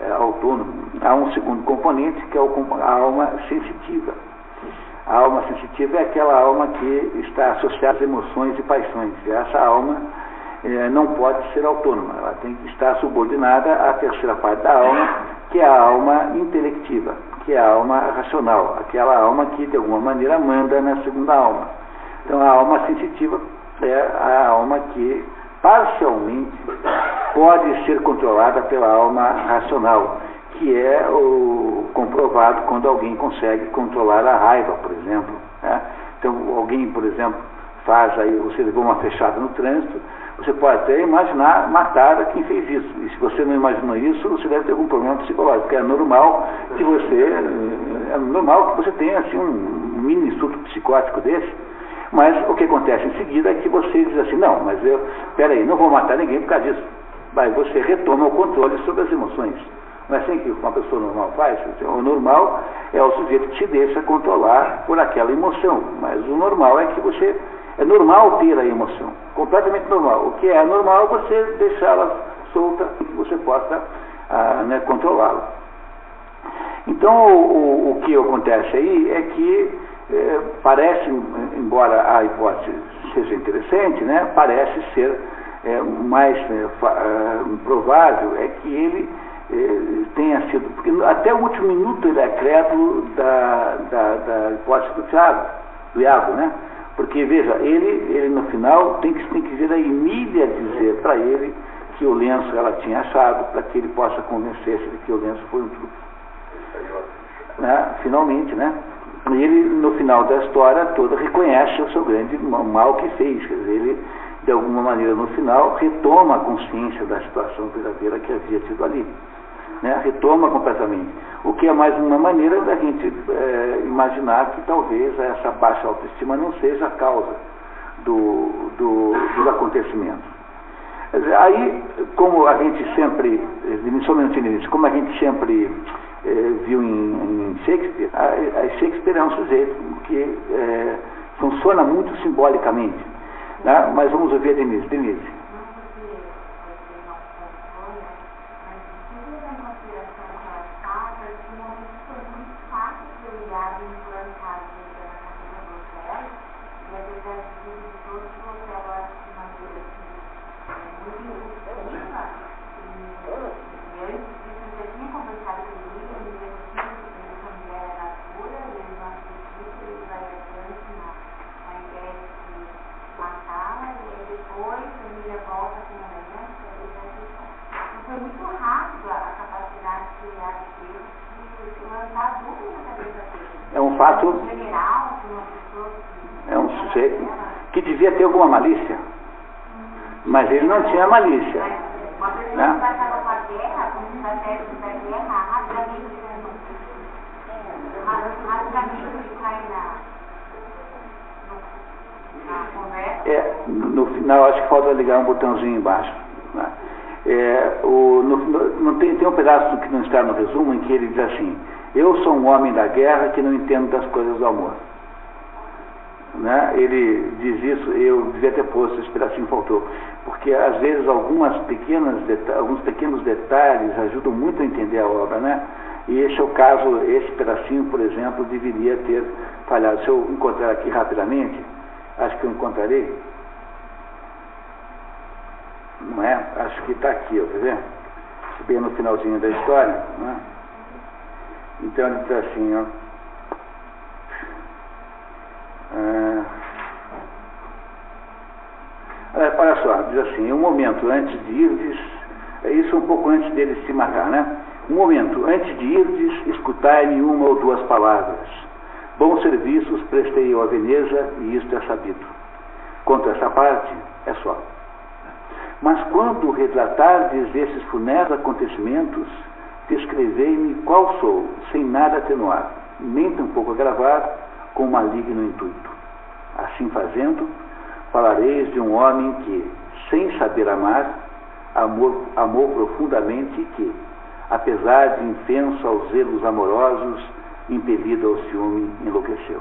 S1: é autônomo. Há um segundo componente, que é a alma sensitiva. A alma sensitiva é aquela alma que está associada às emoções e paixões. E essa alma não pode ser autônoma, ela tem que estar subordinada à terceira parte da alma, que é a alma intelectiva, que é a alma racional, aquela alma que de alguma maneira manda na segunda alma. Então a alma sensitiva é a alma que parcialmente pode ser controlada pela alma racional, que é o comprovado quando alguém consegue controlar a raiva, por exemplo. Né? Então alguém, por exemplo, faz aí, você levou uma fechada no trânsito, você pode até imaginar matar quem fez isso. E se você não imaginou isso, você deve ter algum problema psicológico, porque é normal que você tenha assim, um mini surto psicótico desse. Mas o que acontece em seguida é que você diz assim, não, mas peraí, não vou matar ninguém por causa disso. Aí você retoma o controle sobre as emoções. Não é assim que uma pessoa normal faz? O normal é o sujeito que se deixa controlar por aquela emoção. Mas o normal é que você... É normal ter a emoção, completamente normal. O que é normal é você deixá-la solta e que você possa controlá-la. Então, o que acontece aí é que parece, embora a hipótese seja interessante, né, parece ser mais provável é que ele tenha sido, porque até o último minuto ele é crédulo da hipótese do Iago, né? Porque, veja, ele no final tem que ver a Emília dizer para ele que o lenço ela tinha achado, para que ele possa convencer-se de que o lenço foi um truque. Né? Finalmente, né? E ele, no final da história toda, reconhece o seu grande mal que fez. Quer dizer, ele, de alguma maneira, no final, retoma a consciência da situação verdadeira que havia tido ali. Né? Retoma completamente. O que é mais uma maneira da gente imaginar que talvez essa baixa autoestima não seja a causa dos acontecimentos. Aí, como a gente sempre, só um minutinho, como a gente sempre viu em Shakespeare, Shakespeare é um sujeito que funciona muito simbolicamente. Né? Mas vamos ouvir a Denise. Denise. É um fato, é um sujeito que devia ter alguma malícia, mas ele não tinha malícia. Né? No final, acho que falta ligar um botãozinho embaixo. Né? Tem um pedaço que não está no resumo em que ele diz assim: Eu sou um homem da guerra que não entendo das coisas do amor. Né? Ele diz isso, eu devia ter posto, esse pedacinho faltou, porque às vezes alguns pequenos detalhes ajudam muito a entender a obra, né? E esse é o caso, esse pedacinho, por exemplo, deveria ter falhado. Se eu encontrar aqui rapidamente, acho que eu encontrarei, não é? Acho que está aqui, ó, quer ver? Bem no finalzinho da história, né? Então ele diz assim, ó. Olha só, diz assim, um momento antes de irdes, isso um pouco antes dele se matar, né? Um momento antes de irdes, escutai-me uma ou duas palavras. Bons serviços prestei eu a Veneza, e isto é sabido. Quanto a essa parte, é só. Mas quando retratardes esses funestos acontecimentos, descrevei-me qual sou, sem nada atenuar, nem tampouco agravar, com maligno intuito. Assim fazendo, falareis de um homem que, sem saber amar, amou profundamente e que, apesar de infenso aos zelos amorosos, impelido ao ciúme, enlouqueceu.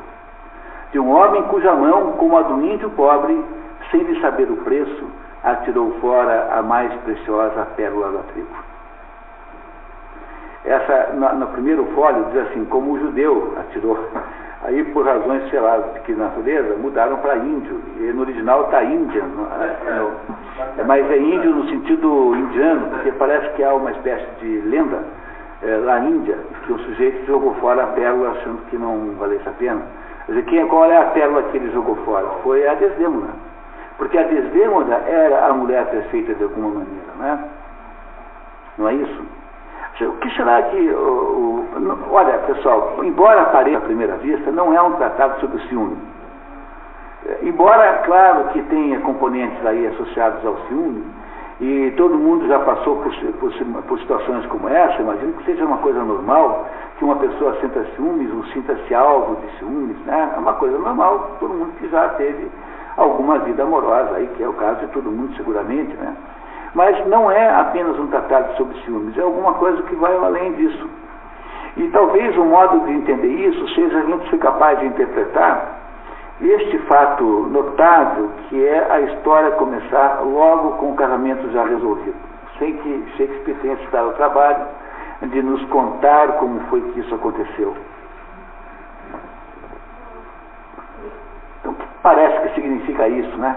S1: De um homem cuja mão, como a do índio pobre, sem lhe saber o preço, atirou fora a mais preciosa pérola da tribo. Essa, no primeiro folho, diz assim, como o judeu atirou. Aí, por razões, sei lá, de que natureza, mudaram para índio. E no original está índia. Mas é índio no sentido indiano, porque parece que há uma espécie de lenda na Índia, que o sujeito jogou fora a pérola achando que não valesse a pena. Quer dizer, qual é a pérola que ele jogou fora? Foi a Desdémona. Porque a Desdémona era a mulher perfeita de alguma maneira, né? Não é isso? O que será que... olha, pessoal, embora pareça à primeira vista, não é um tratado sobre o ciúme. Embora, claro, que tenha componentes aí associados ao ciúme, e todo mundo já passou por situações como essa, imagino que seja uma coisa normal, que uma pessoa sinta ciúmes ou sinta-se alvo de ciúmes, né? É uma coisa normal, todo mundo que já teve alguma vida amorosa aí, que é o caso de todo mundo seguramente, né? Mas não é apenas um tratado sobre ciúmes, é alguma coisa que vai além disso. E talvez o modo de entender isso seja a gente ser capaz de interpretar este fato notável, que é a história começar logo com o casamento já resolvido, sem que Shakespeare tenha se dado o trabalho de nos contar como foi que isso aconteceu. Então, o que parece que significa isso, né?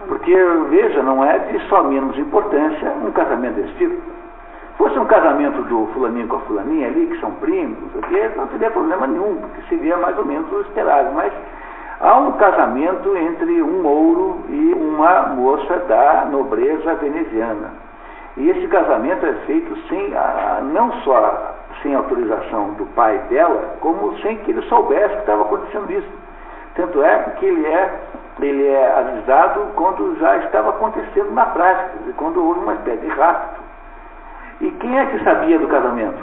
S1: Porque, veja, não é de só menos importância um casamento desse tipo. Se fosse um casamento do fulaninho com a fulaninha ali, que são primos, não teria problema nenhum, porque seria mais ou menos o esperado. Mas há um casamento entre um mouro e uma moça da nobreza veneziana. E esse casamento é feito não só sem autorização do pai dela, como sem que ele soubesse que estava acontecendo isso. Tanto é que ele é avisado quando já estava acontecendo na prática, quando houve uma espécie de rapto. E quem é que sabia do casamento?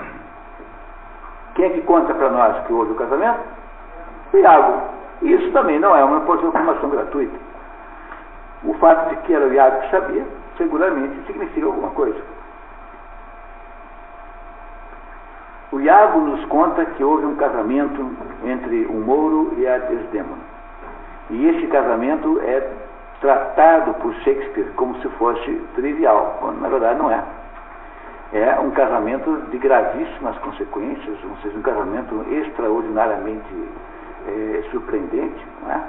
S1: Quem é que conta para nós que houve o casamento? O Iago. Isso também não é uma informação gratuita. O fato de que era o Iago que sabia, seguramente significa alguma coisa. O Iago nos conta que houve um casamento entre o mouro e a Desdémona. E esse casamento é tratado por Shakespeare como se fosse trivial, quando na verdade não é. É um casamento de gravíssimas consequências, ou seja, um casamento extraordinariamente surpreendente, não é?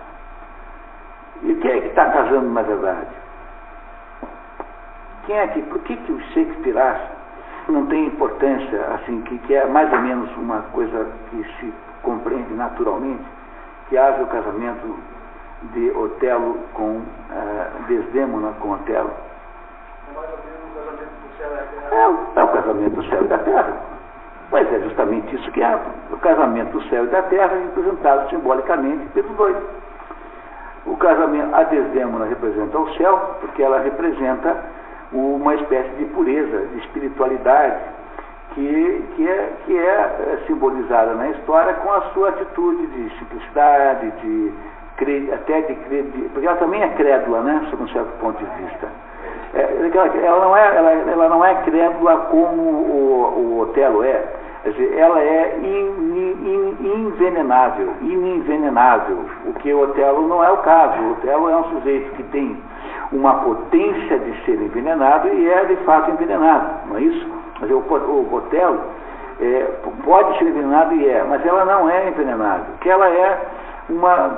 S1: E quem é que está casando na verdade? Por que o Shakespeare acha que não tem importância, assim, que é mais ou menos uma coisa que se compreende naturalmente, que haja o casamento de Otelo com Desdémona com Otelo?
S3: É mais ou menos o casamento do céu e da terra.
S1: É o casamento do céu e da terra. Mas é justamente isso que é o casamento do céu e da terra, representado simbolicamente pelos dois. O casamento, a Desdémona representa o céu, porque ela representa uma espécie de pureza, de espiritualidade, que é simbolizada na história com a sua atitude de simplicidade, porque ela também é crédula, né, sob um certo ponto de vista. Ela não é crédula como o Otelo é, Quer dizer, ela é inimvenenável, o que o Otelo não é o caso. O Otelo é um sujeito que tem uma potência de ser envenenado e é de fato envenenado, não é isso? Quer dizer, o Otelo pode ser envenenado e mas ela não é envenenável, porque ela é uma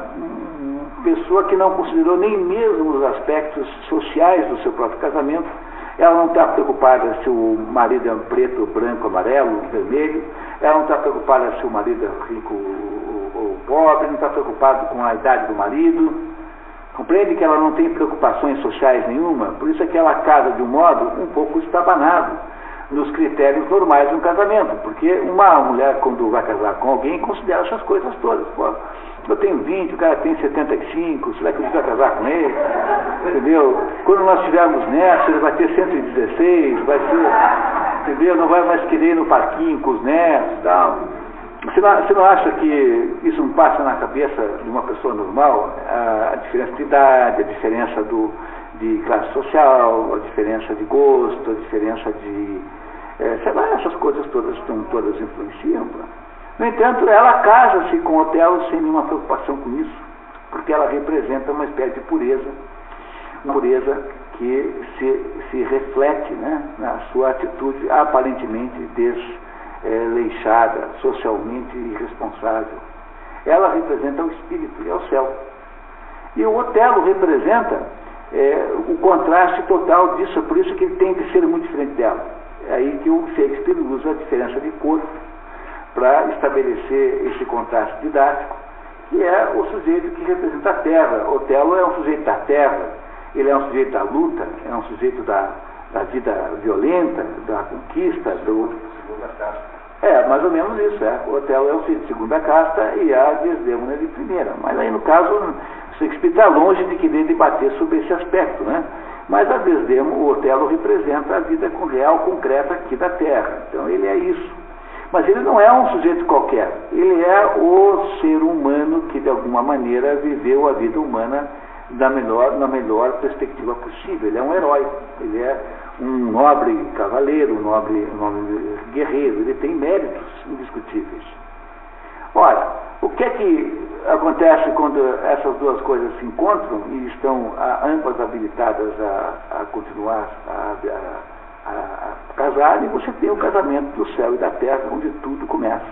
S1: pessoa que não considerou nem mesmo os aspectos sociais do seu próprio casamento. Ela não está preocupada se o marido é preto, branco, amarelo, vermelho. Ela não está preocupada se o marido é rico ou pobre. Não está preocupada com a idade do marido. Compreende que ela não tem preocupações sociais nenhuma? Por isso é que ela casa de um modo um pouco estabanado nos critérios normais de um casamento. Porque uma mulher, quando vai casar com alguém, considera essas coisas todas. Pô, eu tenho 20, o cara tem 75, será que eu vou casar com ele? Entendeu? Quando nós tivermos netos, ele vai ter 116, vai ser, entendeu? Não vai mais querer ir no parquinho com os netos e tal. Você não acha que isso não passa na cabeça de uma pessoa normal? A diferença de idade, a diferença de classe social, a diferença de gosto, a diferença de... sei lá, essas coisas todas influenciam. No entanto, ela casa-se com o Otelo sem nenhuma preocupação com isso, porque ela representa uma espécie de pureza, uma pureza que se reflete, né, na sua atitude aparentemente desleixada, socialmente irresponsável. Ela representa o espírito e é o céu. E o Otelo representa o contraste total disso, por isso que ele tem que ser muito diferente dela. É aí que o Shakespeare usa a diferença de cor para estabelecer esse contraste didático, que é o sujeito que representa a terra. Otelo é um sujeito da terra, ele é um sujeito da luta, é um sujeito da vida violenta, da conquista,
S3: Segunda casta.
S1: mais ou menos isso, O Otelo é o sujeito de segunda casta e a Desdémona de primeira. Mas aí, no caso, Shakespeare está longe de querer debater sobre esse aspecto, né? Mas a Desdémona, o Otelo representa a vida real, concreta aqui da terra. Então ele é isso. Mas ele não é um sujeito qualquer, ele é o ser humano que de alguma maneira viveu a vida humana na melhor perspectiva possível. Ele é um herói, ele é um nobre cavaleiro, um nobre guerreiro, ele tem méritos indiscutíveis. Ora, o que é que acontece quando essas duas coisas se encontram e estão ambas habilitadas a continuar a casar, e você tem o casamento do céu e da terra, onde tudo começa.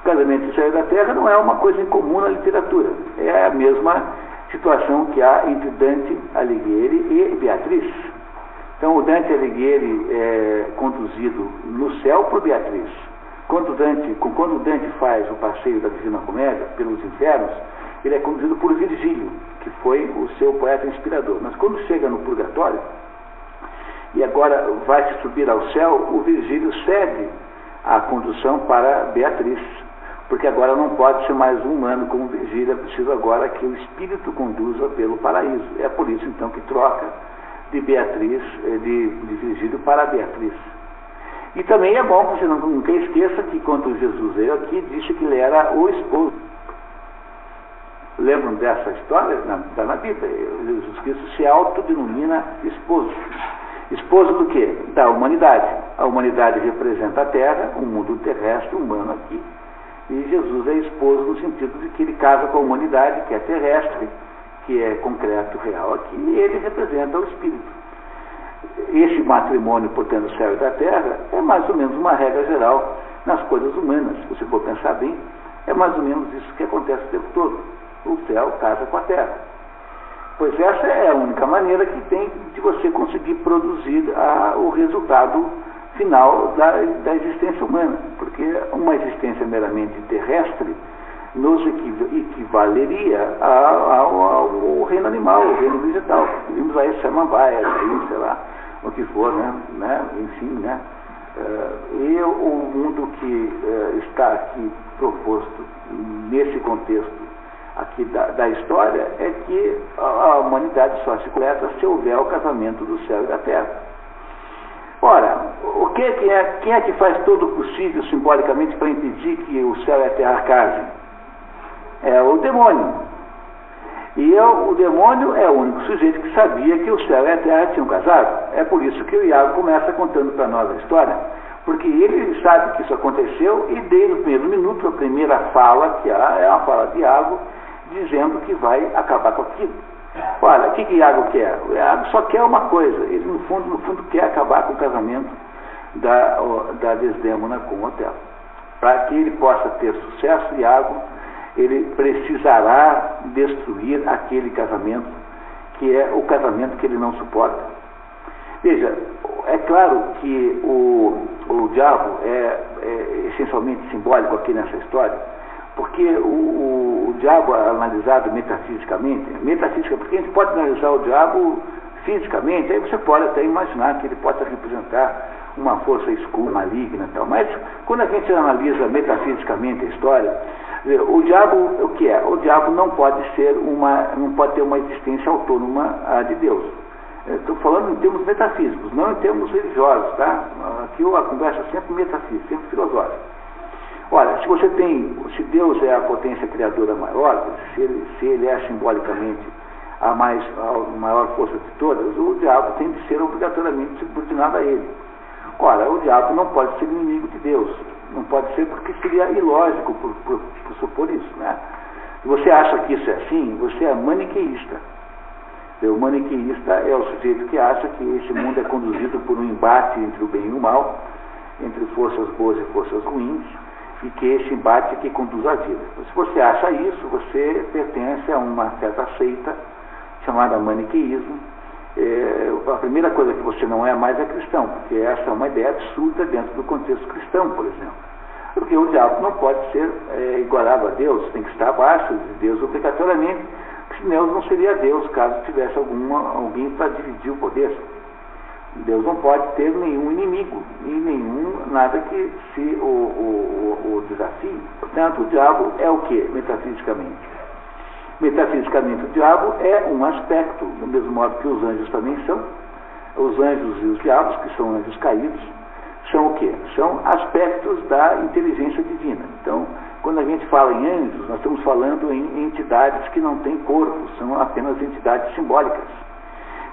S1: O casamento do céu e da terra não é uma coisa incomum na literatura, é a mesma situação que há entre Dante Alighieri e Beatriz. Então o Dante Alighieri é conduzido no céu por Beatriz. Quando Dante faz o passeio da Divina Comédia pelos infernos, ele é conduzido por Virgílio, que foi o seu poeta inspirador. Mas quando chega no purgatório, e agora vai se subir ao céu, o Virgílio cede a condução para Beatriz, porque agora não pode ser mais um humano como Virgílio, é preciso agora que o espírito conduza pelo paraíso. É por isso então que troca de Beatriz, de Virgílio para Beatriz. E também é bom que você nunca esqueça que quando Jesus veio aqui, disse que ele era o esposo. Lembram dessa história? Está na Bíblia. Jesus Cristo se autodenomina esposo. Esposo do quê? Da humanidade. A humanidade representa a terra, o mundo terrestre, humano aqui. E Jesus é esposo no sentido de que ele casa com a humanidade, que é terrestre, que é concreto, real aqui, e ele representa o espírito. Esse matrimônio, portanto, do céu e da terra, é mais ou menos uma regra geral nas coisas humanas. Se você for pensar bem, é mais ou menos isso que acontece o tempo todo. O céu casa com a terra. Pois essa é a única maneira que tem de você conseguir produzir o resultado final da existência humana. Porque uma existência meramente terrestre nos equivaleria ao reino animal, ao reino vegetal. Vimos aí samambaias, aí, sei lá, o que for, né? Enfim, né? E o mundo que está aqui proposto nesse contexto aqui da história é que a humanidade só se completa se houver o casamento do céu e da terra. Ora, quem é que faz todo o possível simbolicamente para impedir que o céu e a terra casem? É o demônio. E o demônio é o único sujeito que sabia que o céu e a terra tinham casado. É por isso que o Iago começa contando para nós a história. Porque ele sabe que isso aconteceu e desde o primeiro minuto, a primeira fala que há é uma fala de Iago, dizendo que vai acabar com aquilo. Olha, o que Iago quer? O Iago só quer uma coisa, ele no fundo quer acabar com o casamento da Desdémona com Otelo. Para que ele possa ter sucesso, Iago, ele precisará destruir aquele casamento, que é o casamento que ele não suporta. Veja, é claro que o diabo é essencialmente simbólico aqui nessa história, porque o diabo é analisado metafisicamente, porque a gente pode analisar o diabo fisicamente, aí você pode até imaginar que ele possa representar uma força escura, maligna e tal, mas quando a gente analisa metafisicamente a história, o diabo, o que é? O diabo não pode ter uma existência autônoma de Deus. Estou falando em termos metafísicos, não em termos religiosos, tá? Aqui a conversa é sempre metafísica, sempre filosófica. Olha, se Deus é a potência criadora maior, se ele é simbolicamente a maior força de todas, o diabo tem de ser obrigatoriamente subordinado a ele. Ora, o diabo não pode ser inimigo de Deus, não pode ser porque seria ilógico por supor isso, né? Se você acha que isso é assim, você é maniqueísta. O maniqueísta é o sujeito que acha que esse mundo é conduzido por um embate entre o bem e o mal, entre forças boas e forças ruins, e que esse embate é que conduz a vida. Se você acha isso, você pertence a uma certa seita chamada maniqueísmo. A primeira coisa que você não é mais é cristão, porque essa é uma ideia absurda dentro do contexto cristão, por exemplo. Porque o diabo não pode ser igualado a Deus, tem que estar abaixo de Deus obrigatoriamente, porque Deus não seria Deus caso tivesse alguém para dividir o poder. Deus não pode ter nenhum inimigo e nada que se o desafie. Portanto, o diabo é o que, metafisicamente? Metafisicamente, o diabo é um aspecto, do mesmo modo que os anjos também são. Os anjos e os diabos, que são anjos caídos, são o quê? São aspectos da inteligência divina. Então, quando a gente fala em anjos, nós estamos falando em entidades que não têm corpo, são apenas entidades simbólicas.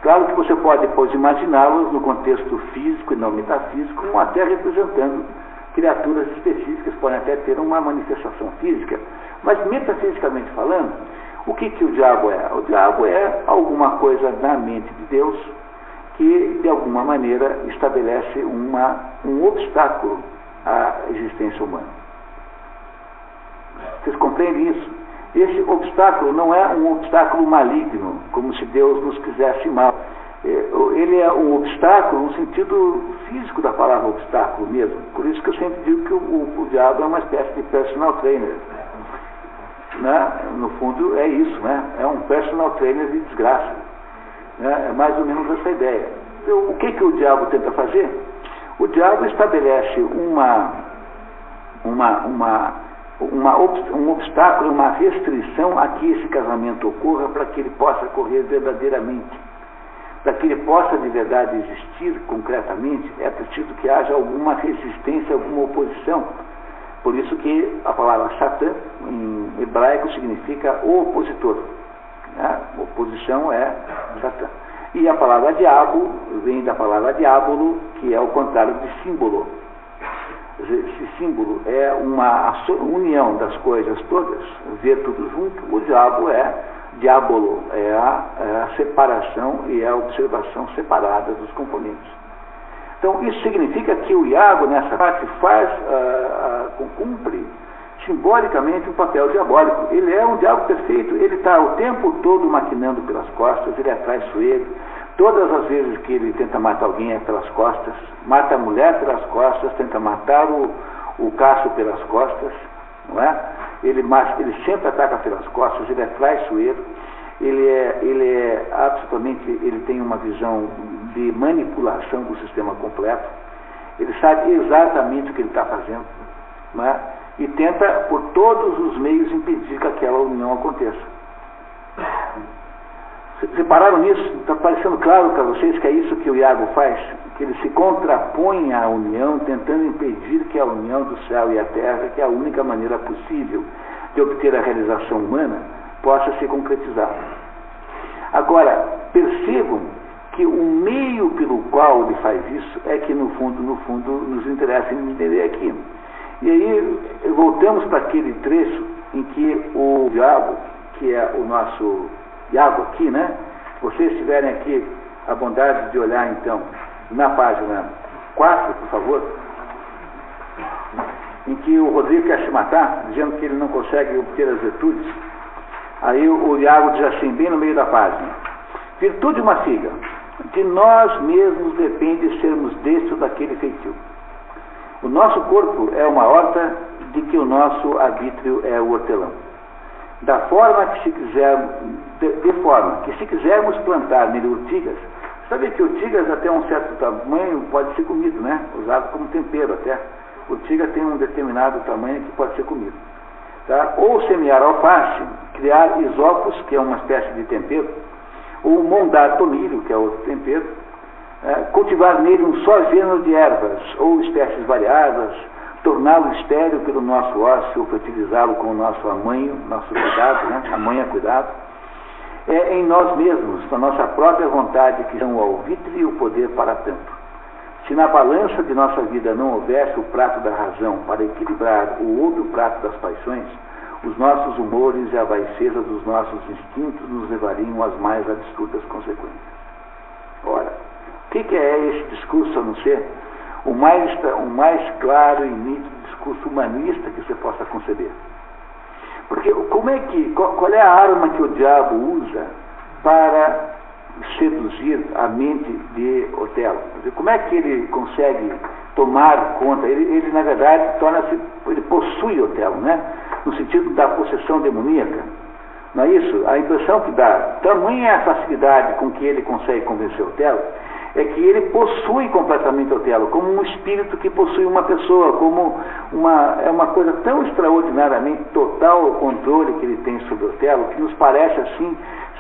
S1: Claro que você pode depois imaginá-los no contexto físico e não metafísico, até representando criaturas específicas, podem até ter uma manifestação física. Mas metafisicamente falando, o que o diabo é? O diabo é alguma coisa na mente de Deus que, de alguma maneira, estabelece um obstáculo à existência humana. Vocês compreendem isso? Esse obstáculo não é um obstáculo maligno, como se Deus nos quisesse mal. Ele é um obstáculo no sentido físico da palavra obstáculo mesmo. Por isso que eu sempre digo que o diabo é uma espécie de personal trainer. Né? No fundo é isso, né? É um personal trainer de desgraça. Né? É mais ou menos essa ideia. Então, o que o diabo tenta fazer? O diabo estabelece um obstáculo, uma restrição a que esse casamento ocorra para que ele possa ocorrer verdadeiramente. Para que ele possa de verdade existir concretamente, é preciso que haja alguma resistência, alguma oposição. Por isso que a palavra Satã, em hebraico, significa opositor. Né? Oposição é Satã. E a palavra diabo vem da palavra diabolo, que é o contrário de símbolo. Esse símbolo é uma união das coisas todas, ver tudo junto. O diabo é diabolo, é a separação e a observação separada dos componentes. Então, isso significa que o Iago, nessa parte, cumpre simbolicamente um papel diabólico. Ele é um diabo perfeito, ele está o tempo todo maquinando pelas costas, ele é traiçoeiro. Todas as vezes que ele tenta matar alguém é pelas costas, mata a mulher pelas costas, tenta matar o caço pelas costas, não é? Ele sempre ataca pelas costas, ele é traiçoeiro, ele tem uma visão de manipulação do sistema completo, ele sabe exatamente o que ele está fazendo, não é? E tenta por todos os meios impedir que aquela união aconteça. Repararam nisso? Está parecendo claro para vocês que é isso que o Iago faz? Que ele se contrapõe à união, tentando impedir que a união do céu e a terra, que é a única maneira possível de obter a realização humana, possa se concretizar. Agora, percebam que o meio pelo qual ele faz isso é que no fundo nos interessa entender aqui. E aí voltamos para aquele trecho em que o diabo, que é o nosso Iago aqui, né? Vocês tiverem aqui a bondade de olhar então na página 4, por favor, em que o Rodrigo quer se matar, dizendo que ele não consegue obter as virtudes. Aí o Iago diz assim, bem no meio da página: virtude uma figa, de nós mesmos depende sermos deste ou daquele feitio. O nosso corpo é uma horta de que o nosso arbítrio é o hortelão. Da forma que se quiser, de forma que se quisermos plantar nele urtigas, sabe que urtigas até um certo tamanho pode ser comido, né? Usado como tempero até. Urtiga tem um determinado tamanho que pode ser comido. Tá? Ou semear alface, criar isopos, que é uma espécie de tempero, ou mondar tomilho, que é outro tempero, cultivar nele um só gênero de ervas ou espécies variadas, torná-lo estéril pelo nosso ócio, fertilizá-lo com o nosso amanho, nosso cuidado, né? Amanha, cuidado. É em nós mesmos, na nossa própria vontade, que são o alvitre e o poder para tanto. Se na balança de nossa vida não houvesse o prato da razão para equilibrar o outro prato das paixões, os nossos humores e a baixeza dos nossos instintos nos levariam às mais absurdas consequências. Ora, o que é esse discurso a não ser o mais claro e nítido discurso humanista que você possa conceber? Porque qual é a arma que o diabo usa para seduzir a mente de Otelo? Como é que ele consegue tomar conta? Ele na verdade ele possui Otelo, né? No sentido da possessão demoníaca. Não é isso? A impressão que dá, tamanha é a facilidade com que ele consegue convencer Otelo, é que ele possui completamente Otelo, como um espírito que possui uma pessoa, como é uma coisa tão extraordinariamente total o controle que ele tem sobre Otelo, que nos parece assim,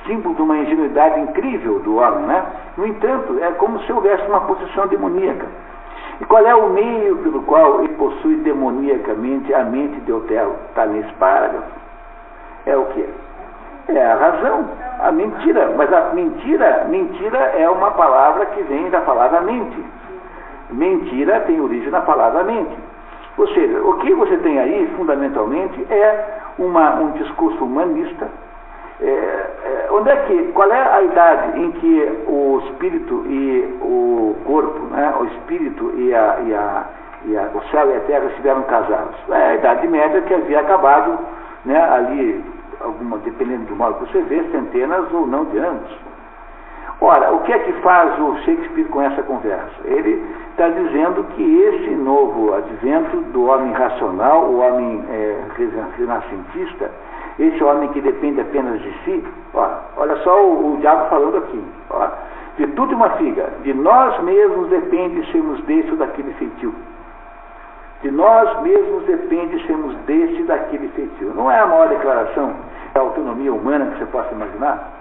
S1: símbolo de uma ingenuidade incrível do homem, né? No entanto, é como se houvesse uma possessão demoníaca. E qual é o meio pelo qual ele possui demoniacamente a mente de Otelo? Está nesse parágrafo. É o quê? É a razão, a mentira. Mas a mentira é uma palavra que vem da palavra mente. Mentira tem origem na palavra mente. Ou seja, o que você tem aí, fundamentalmente, é um discurso humanista. Qual é a idade em que o espírito e o corpo, né, o espírito o céu e a terra estiveram casados? É a Idade Média, que havia acabado, né, ali, dependendo do modo que você vê, centenas ou não de anos. Ora, o que é que faz o Shakespeare com essa conversa? Ele está dizendo que esse novo advento do homem racional, o homem renascentista, esse homem que depende apenas de si, olha só o diabo falando aqui, virtude uma figa, de nós mesmos depende sermos deste ou daquele feitio. De nós mesmos depende sermos deste e daquele feitio. Não é a maior declaração da autonomia humana que você possa imaginar?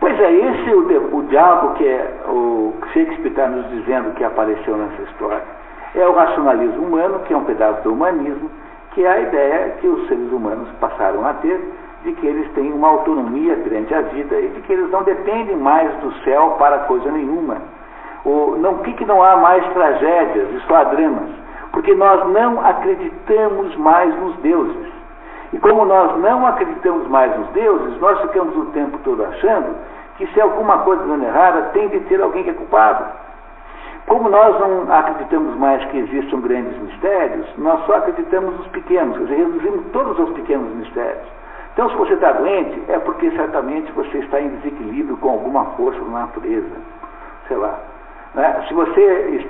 S1: Pois é, esse é o diabo que o Shakespeare está nos dizendo que apareceu nessa história. É o racionalismo humano, que é um pedaço do humanismo, que é a ideia que os seres humanos passaram a ter de que eles têm uma autonomia perante a vida e de que eles não dependem mais do céu para coisa nenhuma. Que não há mais tragédias e só há dramas, porque nós não acreditamos mais nos deuses. E como nós não acreditamos mais nos deuses, nós ficamos o tempo todo achando que se alguma coisa dando errada, tem de ter alguém que é culpado. Como nós não acreditamos mais que existam grandes mistérios, nós só acreditamos nos pequenos, quer dizer, reduzimos todos aos pequenos mistérios. Então, se você está doente, é porque certamente você está em desequilíbrio com alguma força da natureza, sei lá. Né? Se você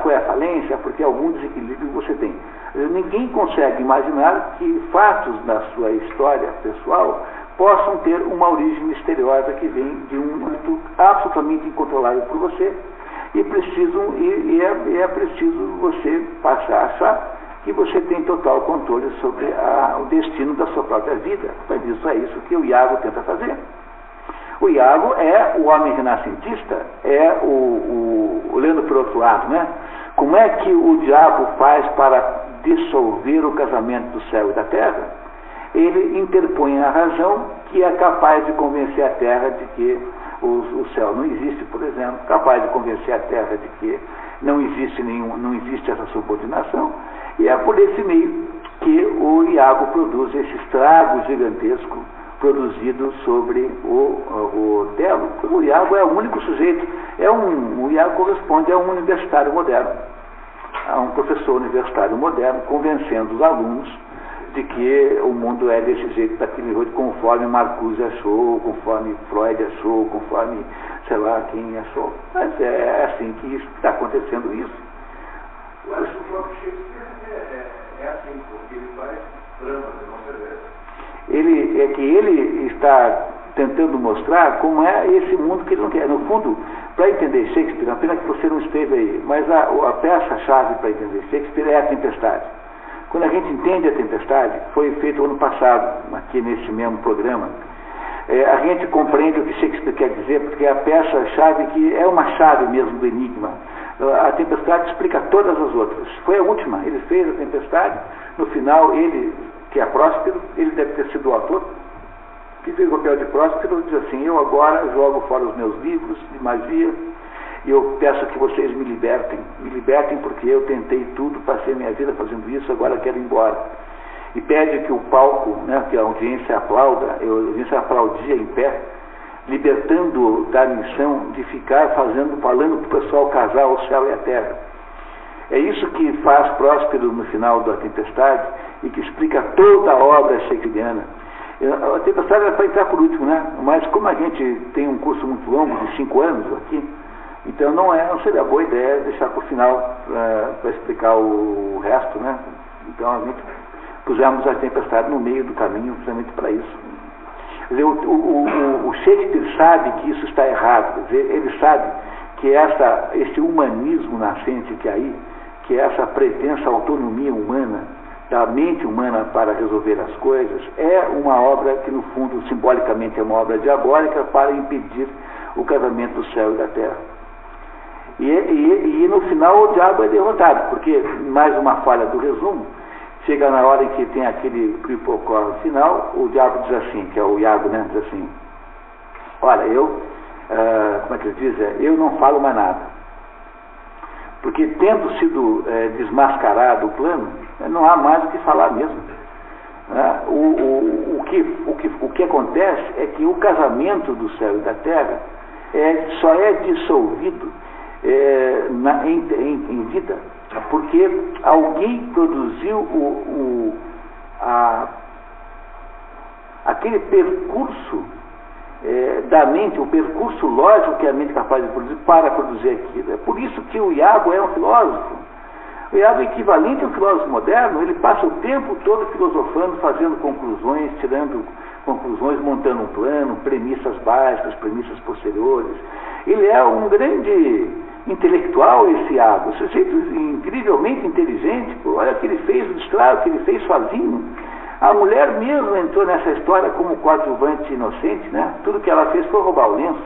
S1: foi à falência, é porque algum desequilíbrio você tem. Ninguém consegue imaginar que fatos da sua história pessoal possam ter uma origem misteriosa que vem de um âmbito absolutamente incontrolável por você e é preciso você passar a achar que você tem total controle sobre o destino da sua própria vida. Mas isso é isso que o Iago tenta fazer. O Iago é o homem renascentista, olhando por outro lado, né? Como é que o diabo faz para dissolver o casamento do céu e da terra? Ele interpõe a razão que é capaz de convencer a terra de que o céu não existe, por exemplo, capaz de convencer a Terra de que não existe essa subordinação, e é por esse meio que o Iago produz esse estrago gigantesco produzido sobre o Otelo. O Iago é o único sujeito, o Iago corresponde a um universitário moderno, a um professor universitário moderno, convencendo os alunos de que o mundo é desse jeito, daquele jeito, conforme Marcuse achou, conforme Freud achou, conforme sei lá quem achou. Mas é assim que está acontecendo isso.
S3: Eu acho que o próprio Shakespeare é assim, porque ele faz dramas, não se vê.
S1: Ele está tentando mostrar como é esse mundo que ele não quer. No fundo, para entender Shakespeare, a pena que você não esteve aí, mas a peça-chave para entender Shakespeare é a Tempestade. Quando a gente entende a Tempestade, foi feito ano passado, aqui nesse mesmo programa, a gente compreende o que Shakespeare quer dizer, porque é a peça-chave que é uma chave mesmo do enigma. A Tempestade explica todas as outras. Foi a última, ele fez a Tempestade, no final ele, que é Próspero, ele deve ter sido o autor, que fez o papel de Próspero, diz assim: eu agora jogo fora os meus livros de magia, e eu peço que vocês me libertem porque eu tentei tudo, passei minha vida fazendo isso, agora quero ir embora. E pede que o palco, que a audiência aplauda, a audiência aplaudia em pé, libertando da missão de ficar falando para o pessoal casar o céu e a terra. É isso que faz Próspero no final da Tempestade e que explica toda a obra shakespeariana. A Tempestade era para entrar por último, mas como a gente tem um curso muito longo, de 5 anos aqui, então não seria boa ideia deixar para o final para explicar o resto, Então a gente pusemos a Tempestade no meio do caminho, precisamente para isso. Quer dizer, o Shakespeare sabe que isso está errado, quer dizer, ele sabe que esse humanismo nascente que aí, que essa pretensa autonomia humana, da mente humana para resolver as coisas, é uma obra que no fundo, simbolicamente, é uma obra diabólica para impedir o casamento do céu e da terra. E no final o diabo é derrotado, porque, mais uma falha do resumo, chega na hora em que tem aquele pipocó final, o diabo diz assim, que é o Iago, diz assim: olha, como é que ele diz? Eu não falo mais nada. Porque tendo sido desmascarado o plano, não há mais o que falar mesmo. O que acontece é que o casamento do céu e da terra só é dissolvido em vida, porque alguém produziu aquele percurso da mente, o percurso lógico que a mente é capaz de produzir para produzir aquilo. É por isso que o Iago é um filósofo. O Iago é equivalente a um filósofo moderno, ele passa o tempo todo filosofando, fazendo conclusões, tirando conclusões, montando um plano, premissas básicas, premissas posteriores. Ele é um grande intelectual, esse Iago, sujeito incrivelmente inteligente. Olha o que ele fez, o estrago que ele fez sozinho. A mulher mesmo entrou nessa história como coadjuvante inocente, Tudo que ela fez foi roubar o lenço.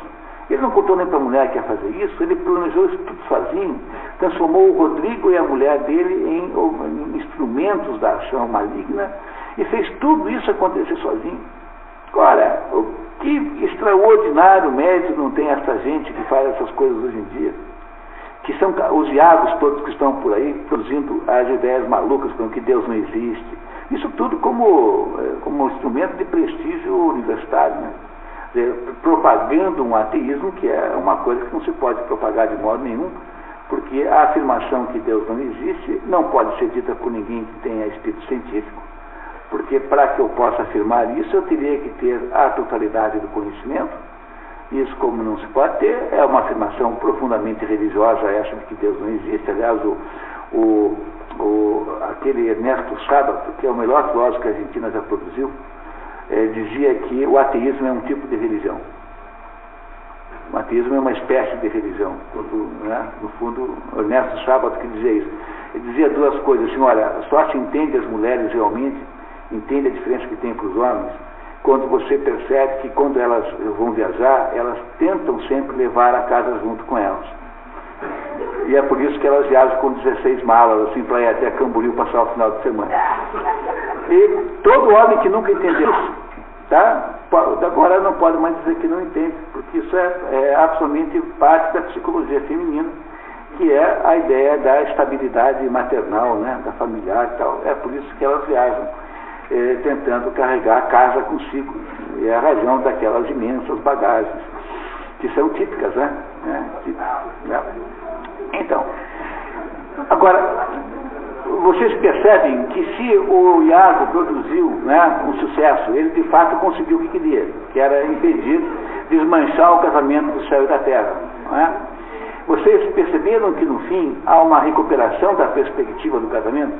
S1: Ele não contou nem para a mulher que ia fazer isso, ele planejou isso tudo sozinho, transformou o Rodrigo e a mulher dele em instrumentos da ação maligna e fez tudo isso acontecer sozinho. Agora, que extraordinário médico não tem essa gente que faz essas coisas hoje em dia? Que são os Iagos todos que estão por aí produzindo as ideias malucas como que Deus não existe. Isso tudo como instrumento de prestígio universitário, propagando um ateísmo que é uma coisa que não se pode propagar de modo nenhum, porque a afirmação que Deus não existe não pode ser dita por ninguém que tenha espírito científico, porque para que eu possa afirmar isso eu teria que ter a totalidade do conhecimento. Isso, como não se pode ter, é uma afirmação profundamente religiosa essa de que Deus não existe. Aliás, aquele Ernesto Sábato, que é o melhor filósofo que a Argentina já produziu, dizia que o ateísmo é um tipo de religião. O ateísmo é uma espécie de religião. No fundo, Ernesto Sábato que dizia isso. Ele dizia duas coisas, assim: olha, só se entende as mulheres realmente, entende a diferença que tem para os homens, quando você percebe que quando elas vão viajar, elas tentam sempre levar a casa junto com elas. E é por isso que elas viajam com 16 malas, assim, para ir até Camboriú passar o final de semana. E todo homem que nunca entendeu isso, agora não pode mais dizer que não entende, porque isso é absolutamente parte da psicologia feminina, que é a ideia da estabilidade maternal, né, da familiar e tal. É por isso que elas viajam tentando carregar a casa consigo. E é a razão daquelas imensas bagagens, que são típicas, né? Então, agora, vocês percebem que se o Iago produziu, né, um sucesso, ele de fato conseguiu o que queria, que era impedir, desmanchar o casamento do céu e da terra. Não é? Vocês perceberam que no fim há uma recuperação da perspectiva do casamento?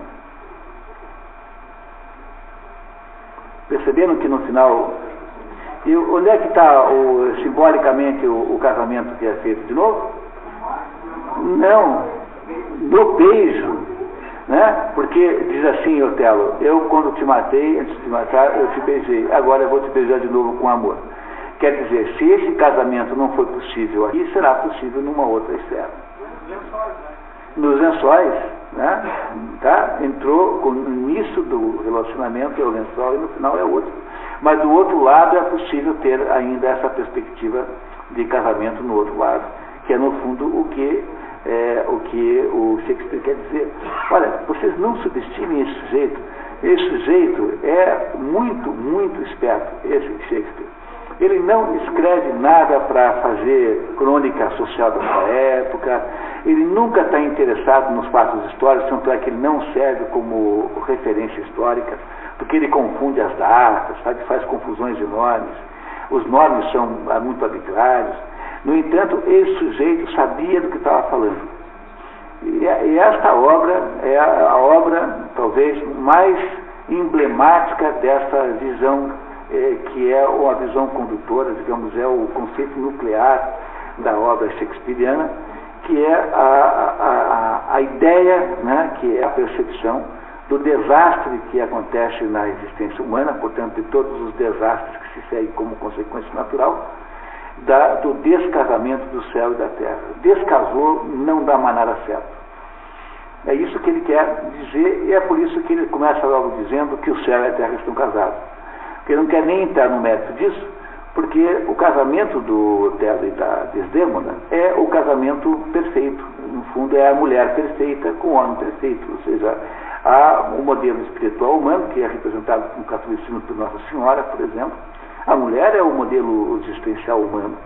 S1: Perceberam que no final... E onde é que está simbolicamente o casamento que é feito de novo? Não, no beijo, né? Porque diz assim, Otelo, eu quando te matei, antes de te matar, eu te beijei, agora eu vou te beijar de novo com amor. Quer dizer, se esse casamento não foi possível aqui, será possível numa outra esfera. Nos lençóis, né? Tá? Entrou no início do relacionamento é o lençol e no final é outro. Mas do outro lado é possível ter ainda essa perspectiva de casamento no outro lado, que é no fundo o que o Shakespeare quer dizer. Olha, vocês não subestimem esse sujeito. Esse sujeito é muito, muito esperto, esse Shakespeare. Ele não escreve nada para fazer crônica social da sua época, ele nunca está interessado nos fatos históricos, tanto é que ele não serve como referência histórica, porque ele confunde as datas, sabe, faz confusões enormes, os nomes são muito arbitrários. No entanto, esse sujeito sabia do que estava falando. E esta obra é a obra, talvez, mais emblemática dessa visão, que é uma visão condutora, digamos, é o conceito nuclear da obra shakespeariana, que é a ideia, né, que é a percepção do desastre que acontece na existência humana, portanto, de todos os desastres que se seguem como consequência natural, do descasamento do céu e da terra. Descasou, não dá mais nada certo. É isso que ele quer dizer, e é por isso que ele começa logo dizendo que o céu e a terra estão casados. Porque ele não quer nem entrar no mérito disso, porque o casamento do Otelo e da Desdémona é o casamento perfeito. No fundo, é a mulher perfeita com o homem perfeito. Ou seja, há um modelo espiritual humano, que é representado no catolicismo por Nossa Senhora, por exemplo. A mulher é o modelo existencial humano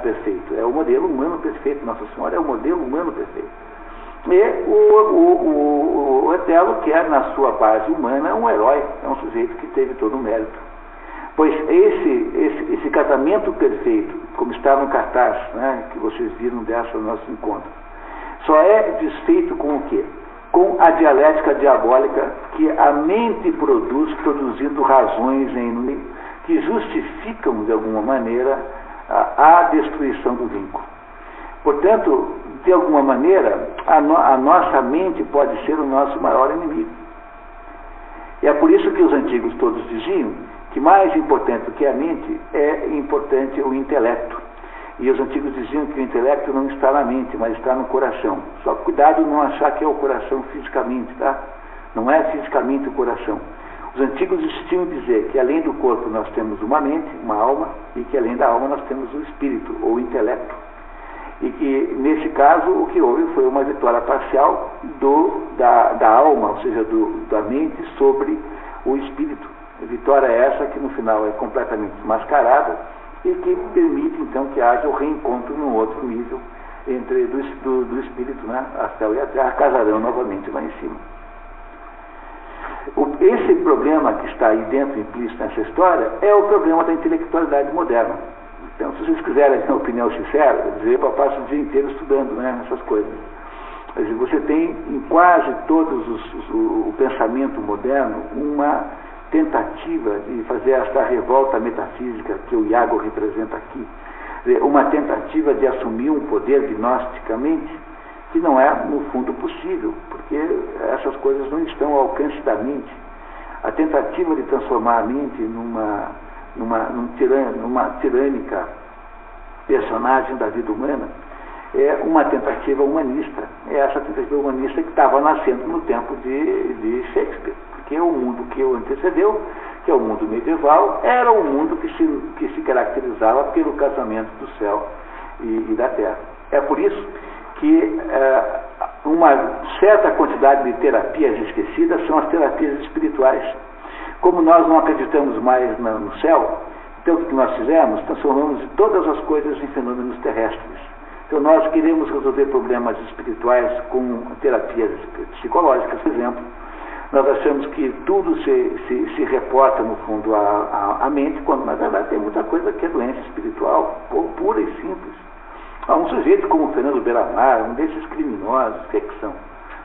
S1: perfeito. É o modelo humano perfeito. Nossa Senhora é o modelo humano perfeito. E o Otelo quer, na sua base humana, um herói. É um sujeito que teve todo o mérito. Pois esse casamento perfeito, como está no cartaz, né, que vocês viram dessa nosso encontro, só é desfeito com o quê? Com a dialética diabólica que a mente produz, produzindo razões que justificam, de alguma maneira, a destruição do vínculo. Portanto, de alguma maneira, a nossa mente pode ser o nosso maior inimigo. E é por isso que os antigos todos diziam que mais importante do que a mente é importante o intelecto. E os antigos diziam que o intelecto não está na mente, mas está no coração. Só cuidado não achar que é o coração fisicamente, tá? Não é fisicamente o coração. Os antigos insistiam em dizer que além do corpo nós temos uma mente, uma alma, e que além da alma nós temos o espírito, ou o intelecto. E que, nesse caso, o que houve foi uma vitória parcial da alma, ou seja, da mente sobre o espírito. A vitória é essa que no final é completamente desmascarada e que permite então que haja o reencontro num outro nível do espírito, né? A céu e a terra casarão novamente lá em cima. Esse problema que está aí dentro, implícito nessa história, é o problema da intelectualidade moderna. Então, se vocês quiserem a minha opinião sincera, eu passo o dia inteiro estudando, né, essas coisas. Quer dizer, você tem em quase todos o pensamento moderno uma tentativa de fazer essa revolta metafísica que o Iago representa aqui, uma tentativa de assumir um poder gnosticamente que não é, no fundo, possível, porque essas coisas não estão ao alcance da mente. A tentativa de transformar a mente numa tirânica personagem da vida humana é uma tentativa humanista. É essa tentativa humanista que estava nascendo no tempo de Shakespeare, porque é o mundo que o antecedeu, que é o mundo medieval, era um mundo que se caracterizava pelo casamento do céu e da terra. É por isso que uma certa quantidade de terapias esquecidas são as terapias espirituais. Como nós não acreditamos mais no céu, então o que nós fizemos? Transformamos todas as coisas em fenômenos terrestres. Então nós queremos resolver problemas espirituais com terapias psicológicas, por exemplo. Nós achamos que tudo se reporta, no fundo, à mente, quando na verdade tem muita coisa que é doença espiritual, pura e simples. Um sujeito como o Fernando Beiramar, um desses criminosos, o que são?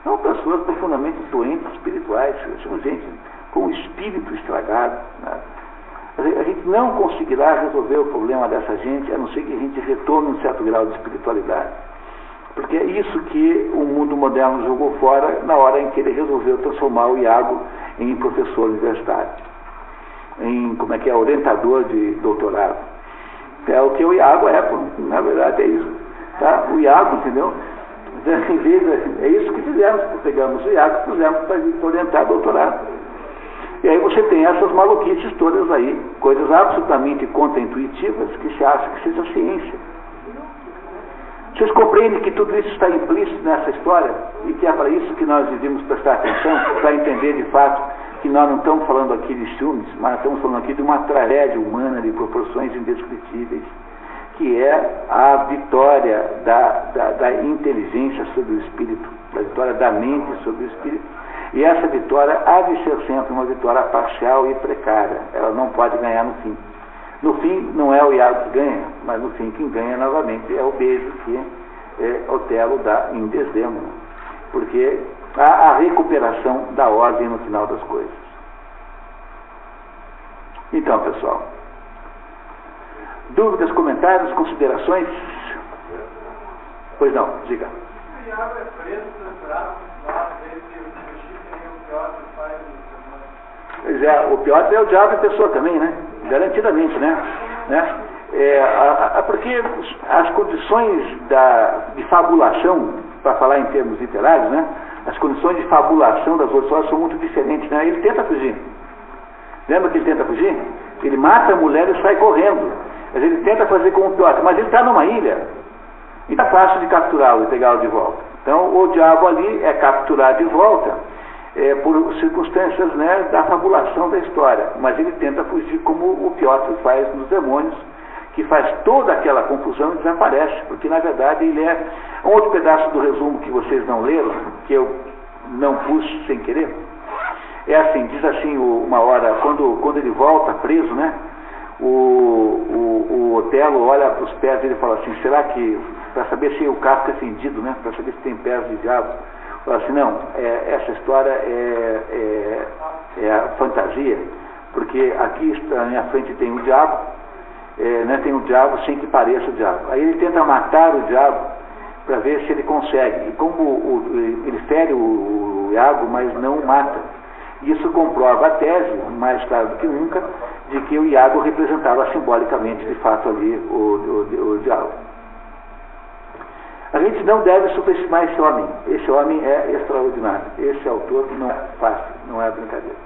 S1: São pessoas profundamente doentes espirituais, são gente com o espírito estragado. Né? A gente não conseguirá resolver o problema dessa gente, a não ser que a gente retome um certo grau de espiritualidade. Porque é isso que o mundo moderno jogou fora na hora em que ele resolveu transformar o Iago em professor universitário, em, orientador de doutorado. É o que o Iago é, na verdade é isso. Tá? O Iago, entendeu? É isso que fizemos, pegamos o Iago e pusemos para orientar doutorado. E aí você tem essas maluquices todas aí, coisas absolutamente contra-intuitivas que se acha que seja ciência. Vocês compreendem que tudo isso está implícito nessa história e que é para isso que nós devemos prestar atenção, para entender de fato que nós não estamos falando aqui de ciúmes, mas estamos falando aqui de uma tragédia humana de proporções indescritíveis, que é a vitória da inteligência sobre o espírito, a vitória da mente sobre o espírito. E essa vitória há de ser sempre uma vitória parcial e precária. Ela não pode ganhar no fim. No fim, não é o Iago que ganha, mas no fim quem ganha novamente é o beijo que Otelo dá em Desdémona. Porque há a recuperação da ordem no final das coisas. Então, pessoal, dúvidas, comentários, considerações? Pois não, diga.
S3: O Iago é preso, censurado,
S1: Pois é, o Piotr é o diabo em pessoa também, né? Garantidamente, né? Porque as condições de fabulação, para falar em termos literários, né? As condições de fabulação das outras histórias são muito diferentes, né? Ele tenta fugir. Lembra que ele tenta fugir? Ele mata a mulher e sai correndo. Mas ele tenta fazer como o Piotr, mas ele está numa ilha. E está fácil de capturá-lo e pegá-lo de volta. Então o diabo ali é capturado de volta. Por circunstâncias, né, da fabulação da história, mas ele tenta fugir como o Piotr faz nos Demônios, que faz toda aquela confusão e desaparece, porque na verdade ele é um outro pedaço do resumo que vocês não leram, que eu não pus sem querer. É assim, diz assim uma hora, quando ele volta preso, né, o Otelo olha para os pés dele e fala assim, será que, para saber se o casco é fendido, né, para saber se tem pés de diabo, fala assim, não, essa história é a fantasia, porque aqui na minha frente tem o diabo, né, tem o diabo sem que pareça o diabo. Aí ele tenta matar o diabo para ver se ele consegue. E como ele fere o Iago, mas não o mata. Isso comprova a tese, mais claro do que nunca, de que o Iago representava simbolicamente, de fato, ali o diabo. A gente não deve subestimar esse homem. Esse homem é extraordinário. Esse autor não é fácil, não é brincadeira.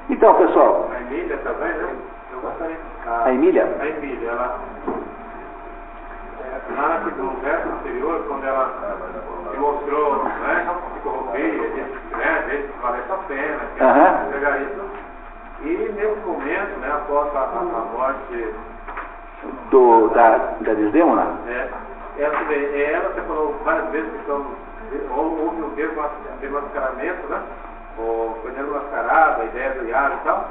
S1: Então, pessoal.
S3: A Emília também, né? Eu gostaria de...
S1: A Emília?
S3: A Emília, ela... Lá no verso anterior, quando ela demonstrou, né, se corromper, disse que valesse a pena, que pegar isso. E nesse momento, né, após a morte
S1: da Desdémona?
S3: Ela, você falou várias vezes que houve um desmascaramento, né? O Fernando Mascarado, a ideia do Iago e tal.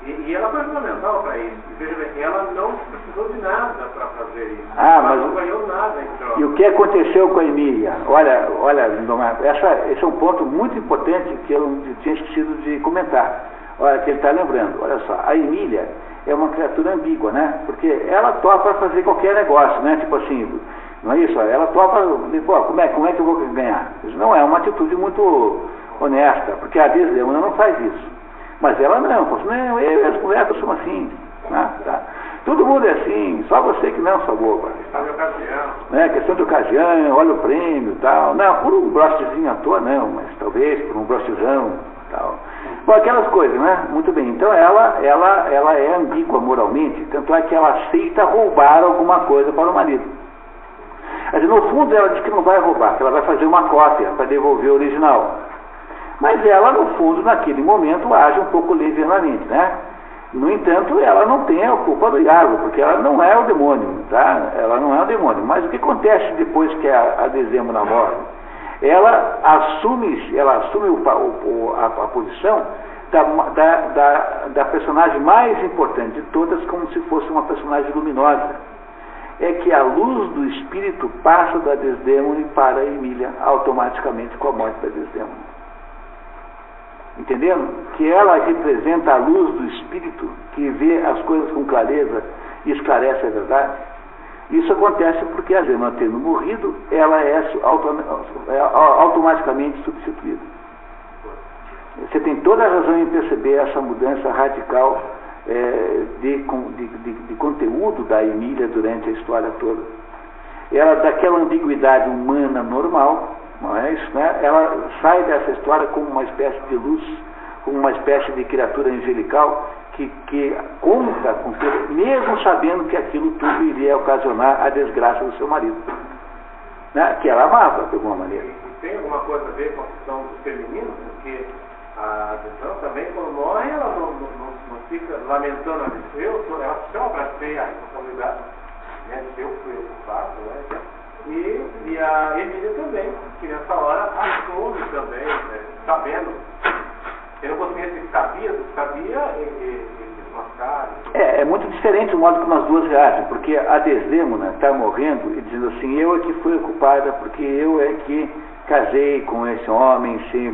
S3: E ela foi fundamental para isso. Veja bem, ela não precisou de nada para fazer isso. Ela não ganhou nada em troca.
S1: E o que aconteceu com a Emília? Olha, esse é um ponto muito importante que eu tinha esquecido de comentar. Olha, que ele está lembrando. Olha só, a Emília é uma criatura ambígua, né? Porque ela topa fazer qualquer negócio, né? Tipo assim, não é isso? Ela topa, como é que eu vou ganhar? Isso não é uma atitude muito honesta, porque a Desdémona não faz isso. Mas ela não, fala assim, não, eu e as mulheres somos assim, né? Tá. Todo mundo é assim, só você que não, sua boba.
S3: Questão de ocasião.
S1: Né? Questão de ocasião, olha o prêmio e tal. Não, por um brochezinho à toa não, mas talvez por um brochezão e tal. Bom, aquelas coisas, né? Muito bem. Então ela é ambígua moralmente, tanto é que ela aceita roubar alguma coisa para o marido. Quer dizer, no fundo ela diz que não vai roubar, que ela vai fazer uma cópia para devolver o original. Mas ela, no fundo, naquele momento, age um pouco levianamente, né? No entanto, ela não tem a culpa do Iago, porque ela não é o demônio, tá? Ela não é o demônio. Mas o que acontece depois que a Desdémona morre? Ela assume a posição da personagem mais importante de todas, como se fosse uma personagem luminosa. É que a luz do espírito passa da Desdémona para a Emília automaticamente com a morte da Desdémona. Entendendo? Que ela representa a luz do espírito que vê as coisas com clareza e esclarece a verdade. Isso acontece porque a Desdémona, tendo morrido, ela é automaticamente substituída. Você tem toda a razão em perceber essa mudança radical de conteúdo da Emília durante a história toda. Ela, daquela ambiguidade humana normal, não é isso, né? Ela sai dessa história como uma espécie de luz, como uma espécie de criatura angelical que conta com tudo, mesmo sabendo que aquilo tudo iria ocasionar a desgraça do seu marido, né? Que ela amava de alguma maneira.
S3: Tem alguma coisa a ver com a questão do feminino? Porque a Desdémona também, quando morre, ela não fica lamentando a Odisseu, ela se abraceia a responsabilidade, né? Eu fui ocupado, né? E a Emília também, que nessa hora assume também, né? Sabendo, tendo consciência que sabia desmascar.
S1: É muito diferente o modo como as duas reagem, porque a Desdémona está morrendo e dizendo assim, eu é que fui ocupada, porque eu é que casei com esse homem sem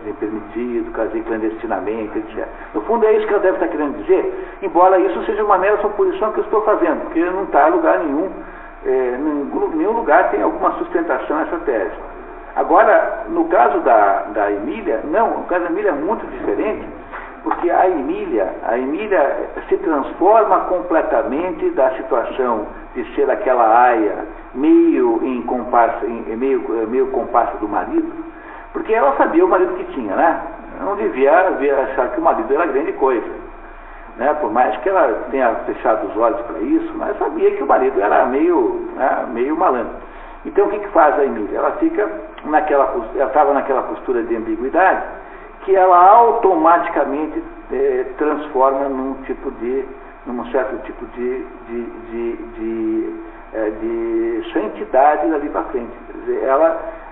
S1: ser permitido, casei clandestinamente, etc. No fundo é isso que ela deve estar querendo dizer, embora isso seja uma mera suposição que eu estou fazendo, porque não está em lugar nenhum, em nenhum lugar tem alguma sustentação essa tese. Agora, no caso da Emília, não, o caso da Emília é muito diferente, porque a Emília se transforma completamente da situação de ser aquela aia meio comparsa do marido, porque ela sabia o marido que tinha, né? Não devia achar que o marido era grande coisa, né? Por mais que ela tenha fechado os olhos para isso, mas sabia que o marido era meio malandro. Então o que faz a Emília? Ela estava naquela postura de ambiguidade, que ela automaticamente transforma num certo tipo de santidade dali para frente. Quer dizer,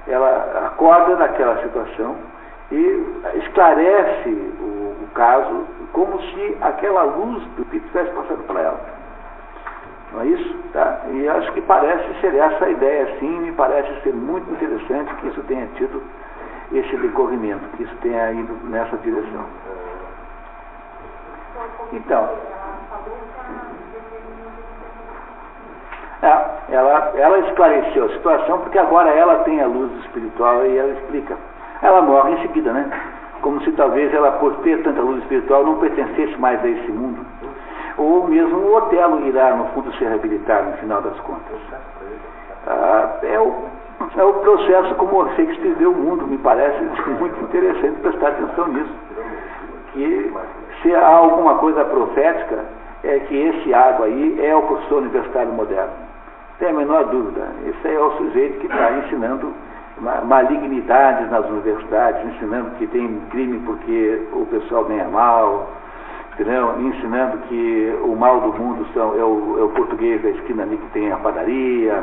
S1: ela acorda daquela situação e esclarece o caso como se aquela luz do Espírito estivesse passando para ela. Não é isso? Tá? E acho que parece ser essa a ideia, sim, me parece ser muito interessante que isso tenha tido esse decorrimento, que isso tenha ido nessa direção. Então, ela esclareceu a situação, porque agora ela tem a luz espiritual e ela explica. Ela morre em seguida, né? Como se talvez ela, por ter tanta luz espiritual, não pertencesse mais a esse mundo. Ou mesmo o Otelo irá, no fundo, se reabilitar no final das contas. É o processo como Shakespeare vê o mundo, me parece muito interessante prestar atenção nisso. Que se há alguma coisa profética, é que esse Iago aí é o professor universitário moderno. Tem a menor dúvida. Esse é o sujeito que está ensinando malignidades nas universidades, ensinando que tem crime porque o pessoal ganha mal, entendeu? Ensinando que o mal do mundo é o português da esquina ali que tem a padaria,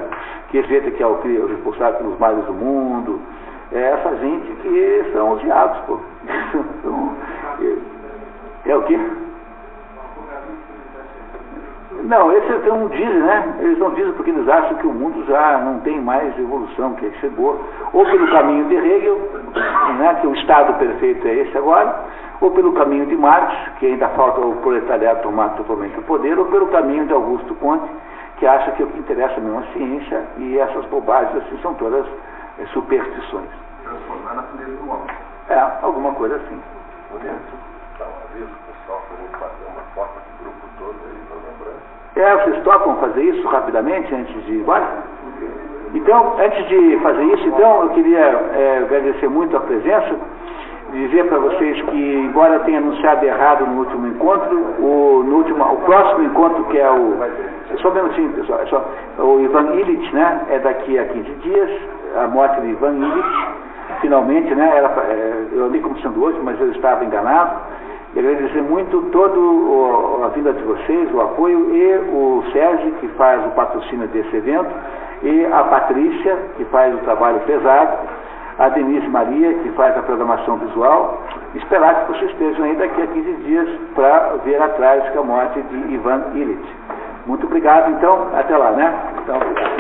S1: que esse jeito que é o responsável pelos males do mundo. É essa gente que são os diabos, pô. É o quê? Não, esses não dizem, né? Eles não dizem porque eles acham que o mundo já não tem mais evolução, que chegou ou pelo caminho de Hegel, né, que o estado perfeito é esse agora, ou pelo caminho de Marx, que ainda falta o proletariado tomar totalmente o poder, ou pelo caminho de Augusto Comte, que acha que o que interessa mesmo é a ciência, e essas bobagens assim são todas superstições.
S4: Transformar na natureza do homem.
S1: Alguma coisa assim. Vocês topam fazer isso rapidamente antes de ir embora? Então, antes de fazer isso, eu queria agradecer muito a presença. dizer para vocês que, embora eu tenha anunciado errado no último encontro, o próximo encontro, que é o... Só um minutinho, pessoal. O Ivan Illich, né? É daqui a 15 dias, a morte de Ivan Illich, finalmente, né? Eu li como sendo hoje, mas eu estava enganado. Eu agradecer muito toda a vinda de vocês, o apoio, e o Sérgio, que faz o patrocínio desse evento, e a Patrícia, que faz o trabalho pesado, a Denise Maria, que faz a programação visual. Esperar que vocês estejam aí daqui a 15 dias para ver a trágica morte de Ivan Illich. Muito obrigado, então, até lá, né? Então, obrigado.